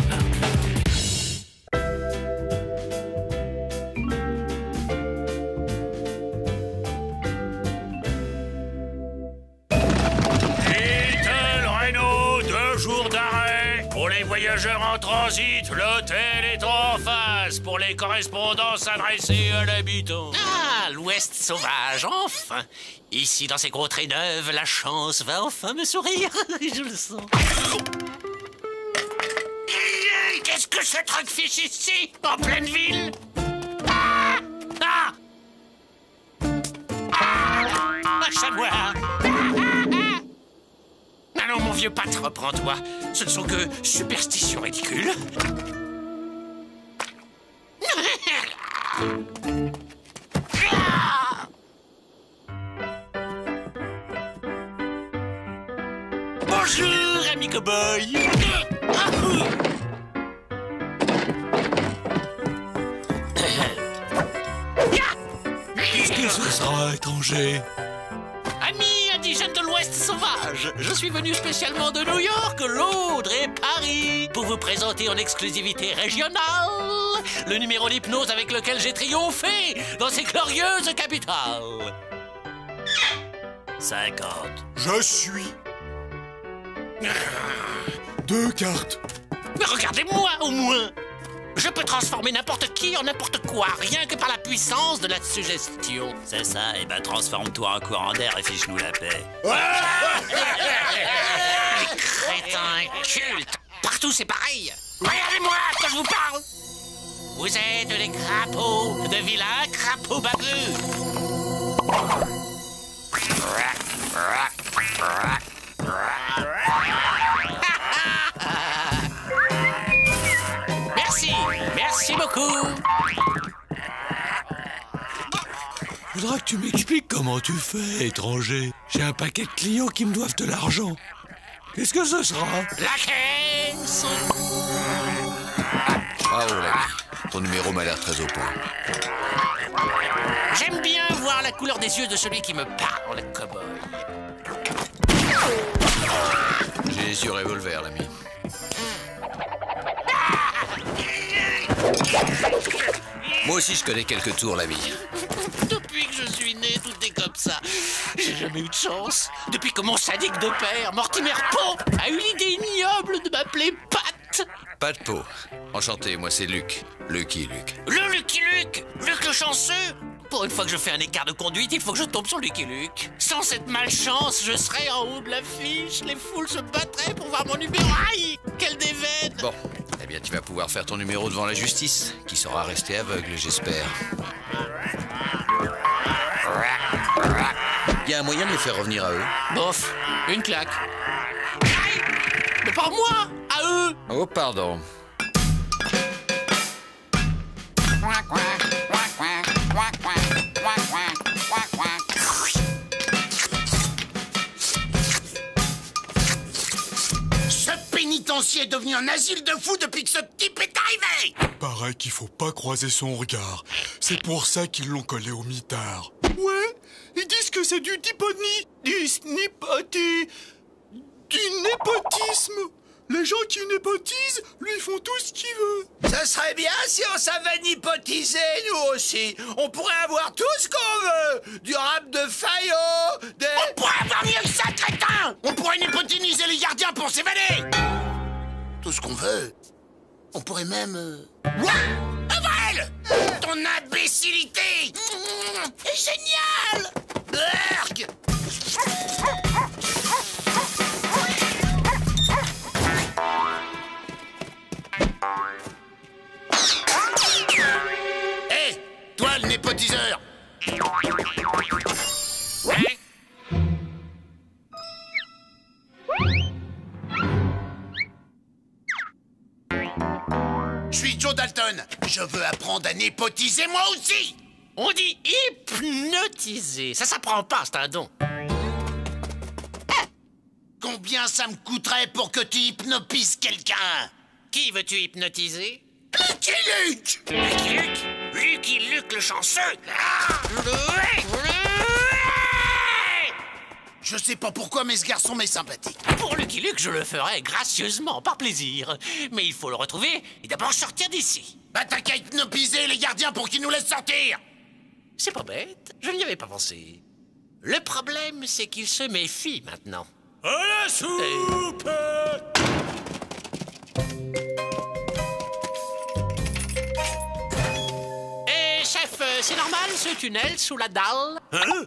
Little Reno, 2 jours d'arrêt. Pour les voyageurs en transit, l'hôtel est en face. Pour les correspondances adressées à l'habitant. Ah, l'Ouest sauvage, enfin. Ici, dans ces contrées neuves, la chance va enfin me sourire. Je le sens. Qu'est-ce que ce truc fiche ici, en pleine ville? Un chamois. Ah non, mon vieux pâtre, reprends-toi. Ce ne sont que superstitions ridicules. Bonjour, ami cow-boy. Qu'est-ce que ce sera, étranger? Amis indigènes de l'Ouest sauvage, je suis venu spécialement de New York, Londres et Paris pour vous présenter en exclusivité régionale le numéro d'hypnose avec lequel j'ai triomphé dans ces glorieuses capitales. 50. Je suis... 2 cartes. Mais regardez-moi au moins. Je peux transformer n'importe qui en n'importe quoi, rien que par la puissance de la suggestion. C'est ça, et ben transforme-toi en courant d'air et fiche-nous la paix. Les crétins incultes. Partout c'est pareil. Regardez-moi quand je vous parle. Vous êtes des crapauds, de vilains crapauds babus. Merci beaucoup. Faudra que tu m'expliques comment tu fais, étranger. J'ai un paquet de clients qui me doivent de l'argent. Qu'est-ce que ce sera? La caisse. Bravo, l'ami. Ton numéro m'a l'air très au point. J'aime bien voir la couleur des yeux de celui qui me parle, cow-boy. J'ai les yeux revolver, l'ami. Moi aussi, je connais quelques tours, l'ami. Depuis que je suis né, tout est comme ça. J'ai jamais eu de chance. Depuis que mon sadique de père, Mortimer Poe, a eu l'idée ignoble de m'appeler Pat. Pas de peau. Enchanté, moi c'est Luc. Lucky Luke. Le Lucky Luke. Luc le chanceux. Pour une fois que je fais un écart de conduite, il faut que je tombe sur Lucky Luke. Sans cette malchance, je serais en haut de l'affiche. Les foules se battraient pour voir mon numéro. Aïe, quelle déveine. Bon, eh bien tu vas pouvoir faire ton numéro devant la justice, qui sera resté aveugle, j'espère. Il y a un moyen de les faire revenir à eux? Bof, une claque. Aïe, mais pas moi, à eux. Oh, pardon. Ce pénitencier est devenu un asile de fous depuis que ce type est arrivé. Paraît qu'il faut pas croiser son regard. C'est pour ça qu'ils l'ont collé au mitard. Ouais, ils disent que c'est du népotisme. Les gens qui népotisent lui font tout ce qu'ils veulent. Ça serait bien si on savait népotiser, nous aussi. On pourrait avoir tout ce qu'on veut. Du rap de Fayot, des... On pourrait avoir mieux que ça, crétin. On pourrait népotiniser les gardiens pour s'évader. Tout ce qu'on veut. On pourrait même... What? Avril! Ton imbécilité! Génial! Berg! Hé, toi le népotiseur, Joe Dalton. Je veux apprendre à népotiser moi aussi. On dit hypnotiser. Ça s'apprend pas, c'est un don. Combien ça me coûterait pour que tu hypnotises quelqu'un? Qui veux-tu hypnotiser? Lucky Luke! Lucky Luke? Lucky Luke le chanceux? Je sais pas pourquoi, mais ce garçon m'est sympathique. Pour Lucky Luke, je le ferai gracieusement, par plaisir. Mais il faut le retrouver et d'abord sortir d'ici. Bah t'as qu'à hypnotiser les gardiens pour qu'ils nous laissent sortir. C'est pas bête, je n'y avais pas pensé. Le problème, c'est qu'il se méfie maintenant. À la soupe! Chef, c'est normal ce tunnel sous la dalle? Hein?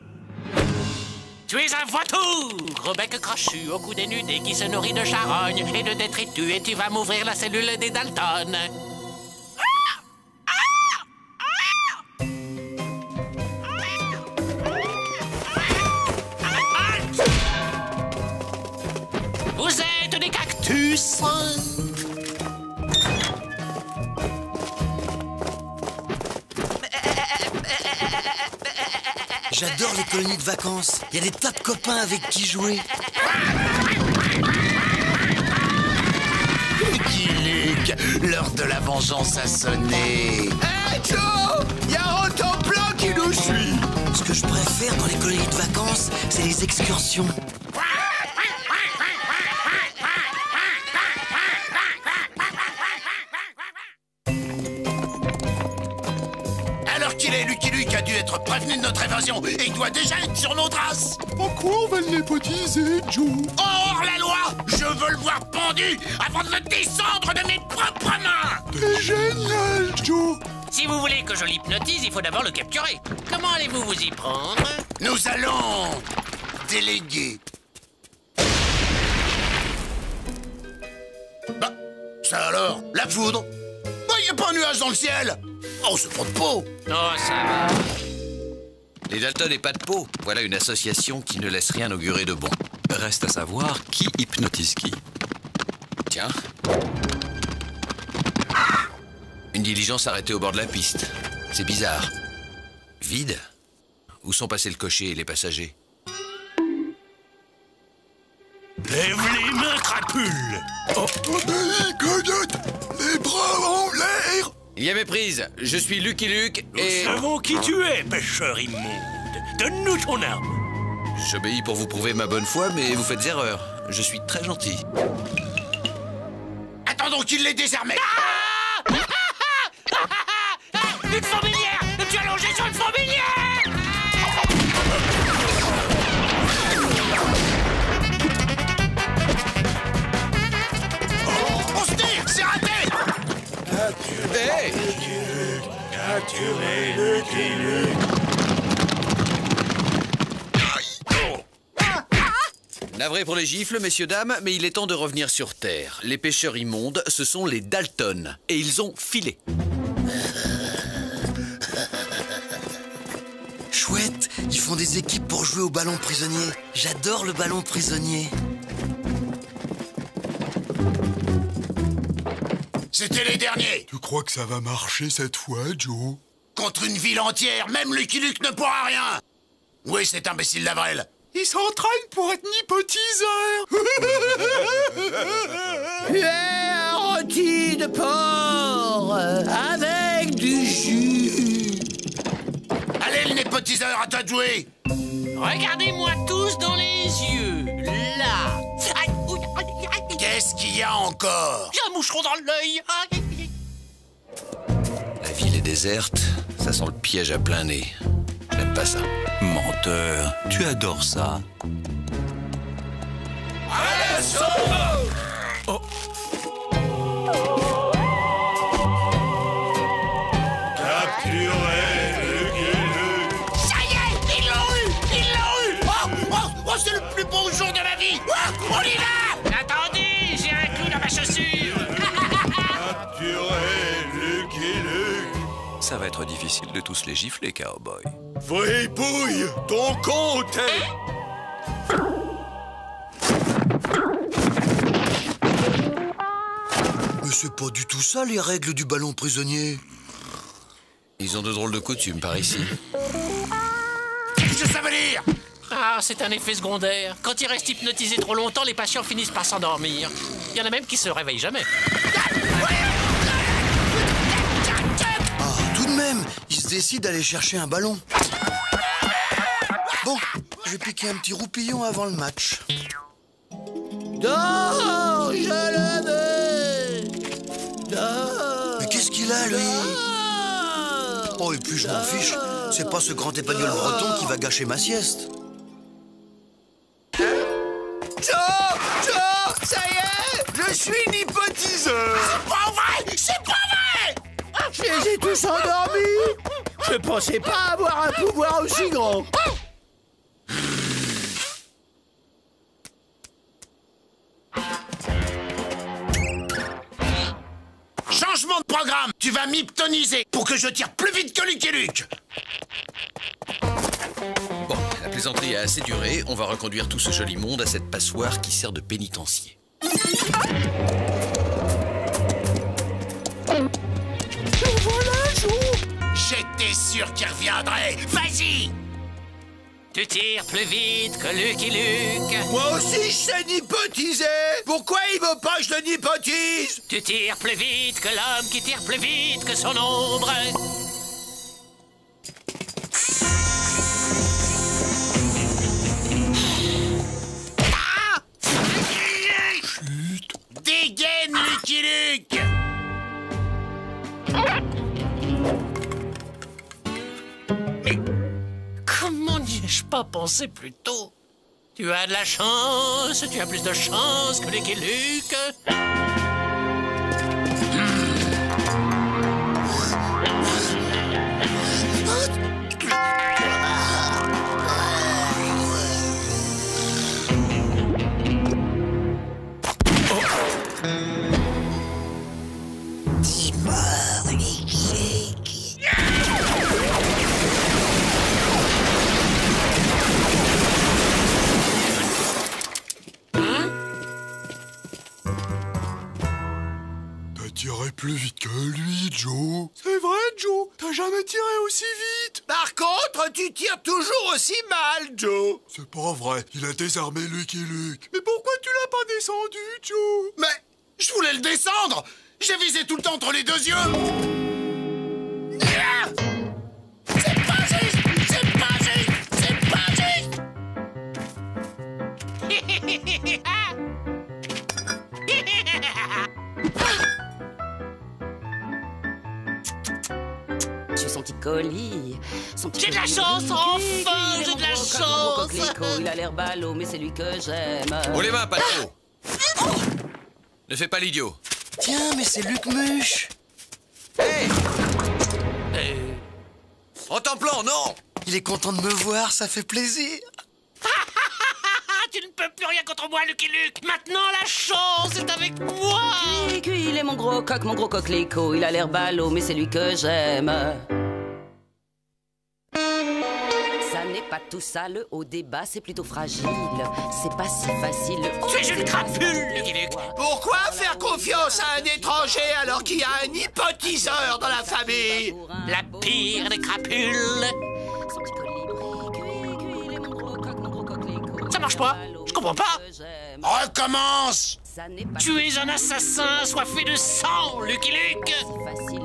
Tu es un vautour, au bec crochu, au cou dénudé, qui se nourrit de charognes et de détritus, et tu vas m'ouvrir la cellule des Dalton. Vous êtes des cactus. J'adore les colonies de vacances. Il y a des tas de copains avec qui jouer. Lucky Luke, l'heure de la vengeance a sonné. Hey Joe, il y a un Rotoplan qui nous suit. Ce que je préfère dans les colonies de vacances, c'est les excursions. Lucky Luke a dû être prévenu de notre évasion et il doit déjà être sur nos traces. En quoi on va le népotiser, Joe? Hors la loi! Je veux le voir pendu avant de le descendre de mes propres mains. T'es génial, Joe. Si vous voulez que je l'hypnotise, il faut d'abord le capturer. Comment allez-vous vous y prendre? Nous allons déléguer. Bah, ça alors? La foudre? Bah, y a pas un nuage dans le ciel. Oh, c'est pas de peau. Oh, ça va. Les Dalton et pas de peau. Voilà une association qui ne laisse rien augurer de bon. Reste à savoir qui hypnotise qui. Tiens. Une diligence arrêtée au bord de la piste. C'est bizarre. Vide. Où sont passés le cocher et les passagers? Lève les mains, crapule. Oh, coyote, les bras en l'air. Il y a méprise. Je suis Lucky Luke et... Nous savons qui tu es, pêcheur immonde. Donne-nous ton arme. J'obéis pour vous prouver ma bonne foi, mais vous faites erreur. Je suis très gentil. Attendons qu'il l'ait désarmé. Une fourmilière! Tu as longé sur une fourmilière! On se tire, c'est raté. Hey! Capturez Lucky Luke. Navré pour les gifles, messieurs, dames, mais il est temps de revenir sur Terre. Les pêcheurs immondes, ce sont les Dalton. Et ils ont filé. Chouette, ils font des équipes pour jouer au ballon prisonnier. J'adore le ballon prisonnier. C'était les derniers. Tu crois que ça va marcher cette fois, Joe? Contre une ville entière, même Lucky Luke ne pourra rien. Où est cet imbécile Lavrel? Il s'entraîne pour être népotiseur. Tu es un rôti de porc avec du jus. Allez, le népotiseur, à toi de jouer. Regardez-moi tous dans les yeux. Là. Qu'est-ce qu'il y a encore? J'ai un moucheron dans l'œil. La ville est déserte. Ça sent le piège à plein nez. J'aime pas ça. Menteur, tu adores ça. À l'assaut! Oh. Capturez Lucky Luke. Ça y est, ils l'ont eu. Ils l'ont eu. Oh, c'est le plus beau jour de ma vie. On y va. Attendez, j'ai un clou dans ma chaussure. Capturez Lucky Luke. Ça va être difficile de tous les gifler, cowboy. Fripouille, ton compte est... C'est pas du tout ça, les règles du ballon prisonnier. Ils ont de drôles de coutumes par ici. Je savais lire! Ah, c'est un effet secondaire. Quand ils restent hypnotisés trop longtemps, les patients finissent par s'endormir. Il y en a même qui se réveillent jamais. Ah, tout de même, ils se décident d'aller chercher un ballon. Bon, je vais piquer un petit roupillon avant le match. Dors, je le veux. Dors. Mais qu'est-ce qu'il a, lui? Oh, et puis je m'en fiche. C'est pas ce grand épagnol breton qui va gâcher ma sieste. Joe, ça y est, je suis une hypnotiseur. C'est pas vrai! C'est pas vrai! Je les ai tous endormis. Je pensais pas avoir un pouvoir aussi grand. Changement de programme! Tu vas m'hypnoniser pour que je tire plus vite que Lucky Luke! Bon, la plaisanterie a assez duré. On va reconduire tout ce joli monde à cette passoire qui sert de pénitencier. Voilà, Joe! J'étais sûr qu'il reviendrait! Vas-y! Tu tires plus vite que Lucky Luke. Moi aussi, je sais hypnotiser. Pourquoi il veut pas que je le hypnotise? Tu tires plus vite que l'homme qui tire plus vite que son ombre. Dégaine, Lucky Luke! Comment n'y ai-je pas pensé plus tôt? Tu as de la chance, tu as plus de chance que Lucky Luke. Tirais plus vite que lui, Joe. C'est vrai, Joe. T'as jamais tiré aussi vite. Par contre, tu tires toujours aussi mal, Joe. C'est pas vrai. Il a désarmé Lucky Luke. Mais pourquoi tu l'as pas descendu, Joe? Mais je voulais le descendre! J'ai visé tout le temps entre les deux yeux! C'est pas juste! C'est pas juste! C'est pas juste! J'ai son petit colis. J'ai de la chance, enfin! J'ai de la chance! Il a l'air ballot, mais c'est lui que j'aime. Oh les mains, Pato. Ne fais pas l'idiot. Tiens, mais c'est Luc Muche. Hey! En temps plan, non! Il est content de me voir, ça fait plaisir. Tu ne peux plus rien contre moi, Lucky Luke. Maintenant, la chance est avec moi. Il est mon gros coquelicot. Il a l'air ballot, mais c'est lui que j'aime. Ça n'est pas tout ça, le haut des bas, c'est plutôt fragile. C'est pas si facile. Tu es une crapule, Lucky Luke. Pourquoi faire confiance à un étranger alors qu'il y a un hypnotiseur dans la famille? La pire des crapules. Ça marche pas. Je comprends pas. Recommence! Tu es un assassin assoiffé de sang, Lucky Luke.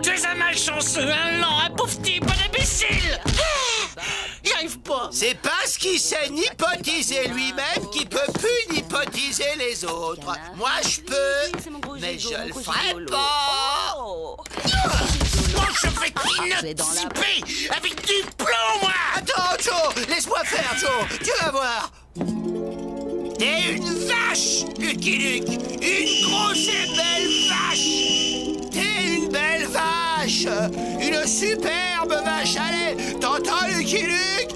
Tu es un malchanceux, un lent, un pauvre type, un imbécile. J'y arrive pas. C'est parce qu'il sait hypnotiser lui-même qu'il peut plus hypnotiser les autres. Moi, je peux, mais je le ferai pas. Moi, je vais t'hypnotiser avec du plomb, moi! Attends, Joe, laisse-moi faire, Joe. Tu vas voir. T'es une vache, Lucky Luke. Une grosse et belle vache. T'es une belle vache. Une superbe vache. Allez, t'entends, Lucky Luke?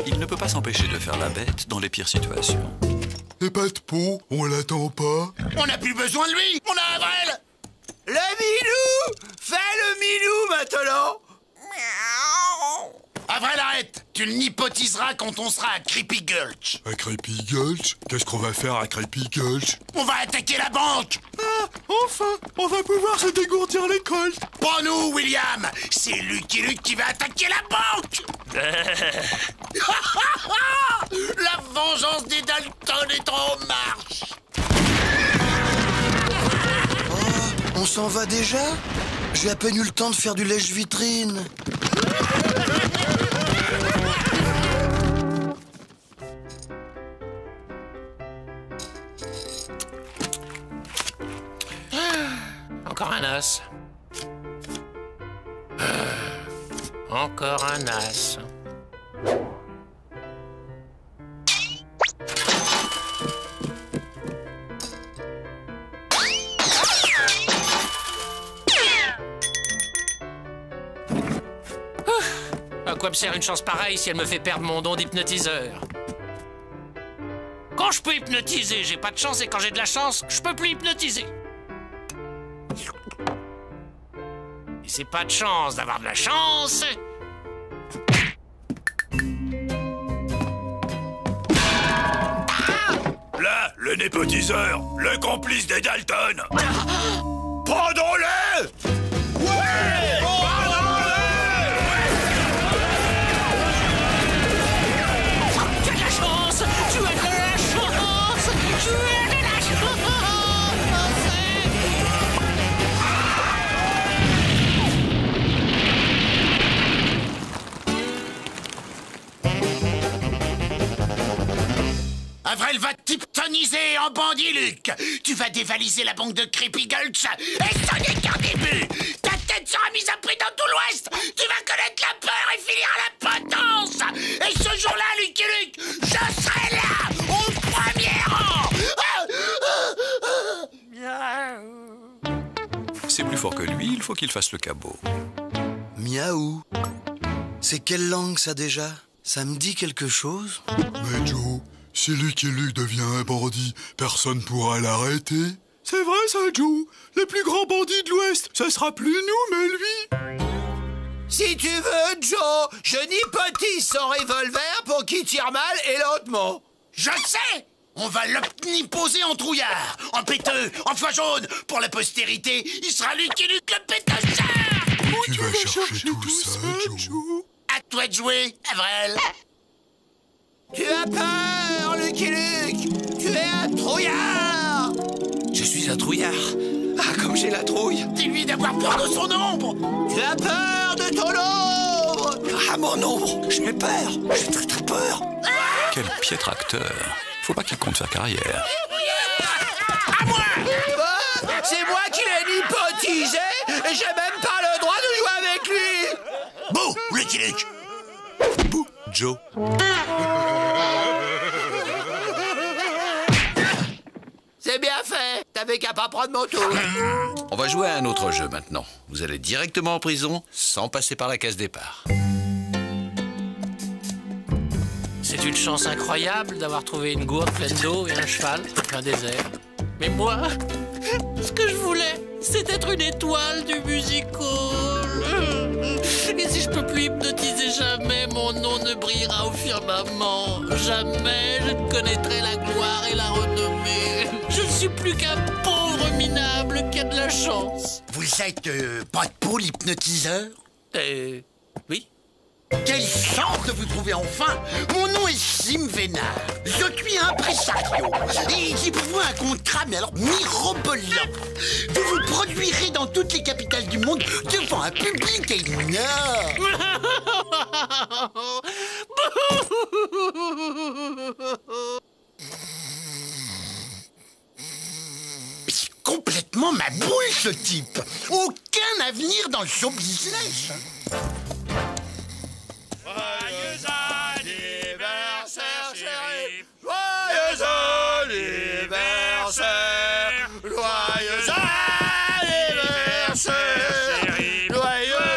Il ne peut pas s'empêcher de faire la bête dans les pires situations. Et pas de pot, on l'attend pas. On n'a plus besoin de lui. On a Avrel. Le Milou. Fais le Milou maintenant. Avrel, arrête. Tu l'hypotiseras quand on sera à Creepy Gulch. À Creepy Gulch? Qu'est-ce qu'on va faire à Creepy Gulch? On va attaquer la banque. Ah, enfin, on va pouvoir se dégourdir les coltes. Pas nous, William. C'est Lucky Luke qui va attaquer la banque. La vengeance des Dalton est en marche. Oh, on s'en va déjà? J'ai à peine eu le temps de faire du lèche-vitrine. Encore un as. Encore un as. À quoi me sert une chance pareille si elle me fait perdre mon don d'hypnotiseur? Quand je peux hypnotiser, j'ai pas de chance, et quand j'ai de la chance, je peux plus hypnotiser. Et c'est pas de chance d'avoir de la chance. Là, le népotiseur, le complice des Dalton. Prendons-le! Ouais! Tu as de la chance! Tu as de la chance! Tu as de la chance! Avrel va t'hyptoniser en bandit, Luc. Tu vas dévaliser la banque de Creepy Gulch. Et ce n'est qu'un début. Ta tête sera mise à prix dans tout l'Ouest. Tu vas connaître la peur et finir à la potence. Et ce jour-là, Lucky Luke, je serai là, au premier rang. C'est plus fort que lui, il faut qu'il fasse le cabot. Miaou. C'est quelle langue ça déjà? Ça me dit quelque chose? Mais Joe, si Lucky Luke devient un bandit, personne pourra l'arrêter. C'est vrai ça, Joe. Le plus grand bandit de l'Ouest, ce sera plus nous, mais lui. Si tu veux, Joe, je nipotise son revolver pour qu'il tire mal et lentement. Je sais. On va l'opniposer en trouillard, en péteux, en foie jaune. Pour la postérité, il sera Lucky Luke le pétocheur. Tu vas chercher tout ça, Joe. À toi de jouer, Avrel. Tu as peur, Lucky Luke. Tu es un trouillard. Je suis un trouillard. Ah, comme j'ai la trouille. Dis-lui d'avoir peur de son ombre. Tu as peur de ton ombre. Ah, mon ombre. J'ai peur. J'ai très très peur. Quel piètre acteur. Faut pas qu'il compte sa carrière. À moi. C'est moi qui l'ai hypnotisé et j'ai même pas le droit de jouer avec lui. Bouh, Lucky Luke. Bouh, Joe. C'est bien fait. T'avais qu'à pas prendre mon tour. On va jouer à un autre jeu maintenant. Vous allez directement en prison sans passer par la case départ. C'est une chance incroyable d'avoir trouvé une gourde pleine d'eau et un cheval plein désert. Mais moi, ce que je voulais, c'est être une étoile du music-hall. Et si je peux plus hypnotiser jamais, mon nom ne brillera au firmament. Jamais je ne connaîtrai la gloire et la renommée. Je ne suis plus qu'un pauvre minable qui a de la chance. Vous êtes pas de Paul hypnotiseur? Oui. Quelle chance de vous trouver enfin! Mon nom est Sim Vénard. Je suis impresario. Et j'ai pour vous un contrat, mais alors mirobolant. Vous vous produirez dans toutes les capitales du monde devant un public énorme. C'est complètement ma boule, ce type. Aucun avenir dans le show business. Joyeux anniversaire, chérie. Joyeux anniversaire. Joyeux anniversaire, chérie. Joyeux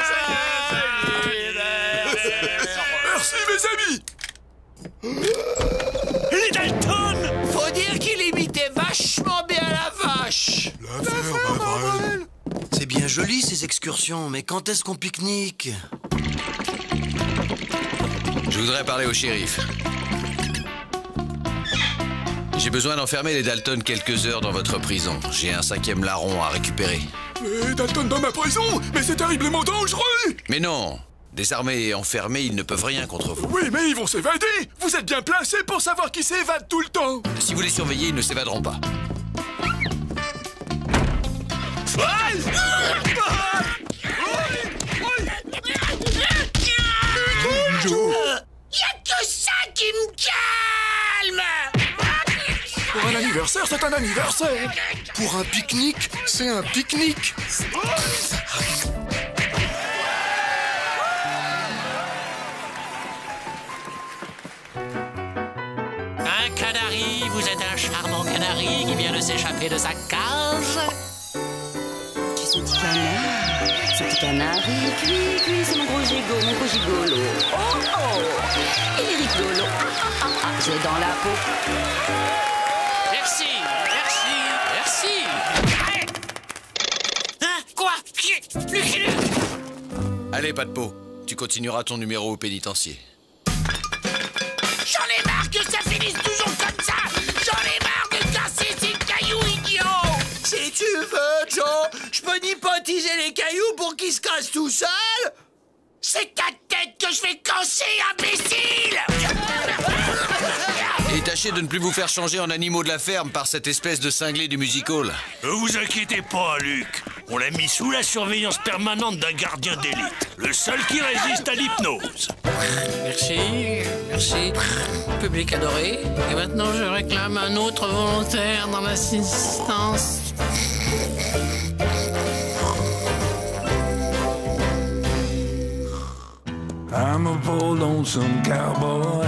anniversaire. Merci, mes amis. Les Dalton. Faut dire L'affaire Bavrel. C'est bien joli ces excursions, mais quand est-ce qu'on pique-nique? Je voudrais parler au shérif. J'ai besoin d'enfermer les Dalton quelques heures dans votre prison. J'ai un 5e larron à récupérer. Dalton dans ma prison? Mais c'est terriblement dangereux! Mais non! Désarmés et enfermés, ils ne peuvent rien contre vous. Oui, mais ils vont s'évader! Vous êtes bien placé pour savoir qui s'évade tout le temps! Si vous les surveillez, ils ne s'évaderont pas. Y'a que ça qui me calme! Pour un anniversaire, c'est un anniversaire! Pour un pique-nique, c'est un pique-nique! Un canari, vous êtes un charmant canari qui vient de s'échapper de sa cage. Tu es ce petit canard. Ce petit canard, cui, c'est mon gros gigolo. Oh, il est rigolo. J'ai dans la peau. Merci. Hein? Quoi? Lucky Luke! Allez, pas de peau. Tu continueras ton numéro au pénitencier. J'en ai marre que ça finisse toujours comme ça! J'en ai marre de casser ces cailloux idiots! Si tu veux, Joe, je peux hypnotiser les cailloux pour qu'ils se cassent tout seuls! C'est ta tête que je vais casser, imbécile! Et tâchez de ne plus vous faire changer en animaux de la ferme par cette espèce de cinglé du music hall. Ne vous inquiétez pas, Luc. On l'a mis sous la surveillance permanente d'un gardien d'élite. Le seul qui résiste à l'hypnose. Merci. Public adoré. Et maintenant, je réclame un autre volontaire dans l'assistance. I'm a poor lonesome cowboy.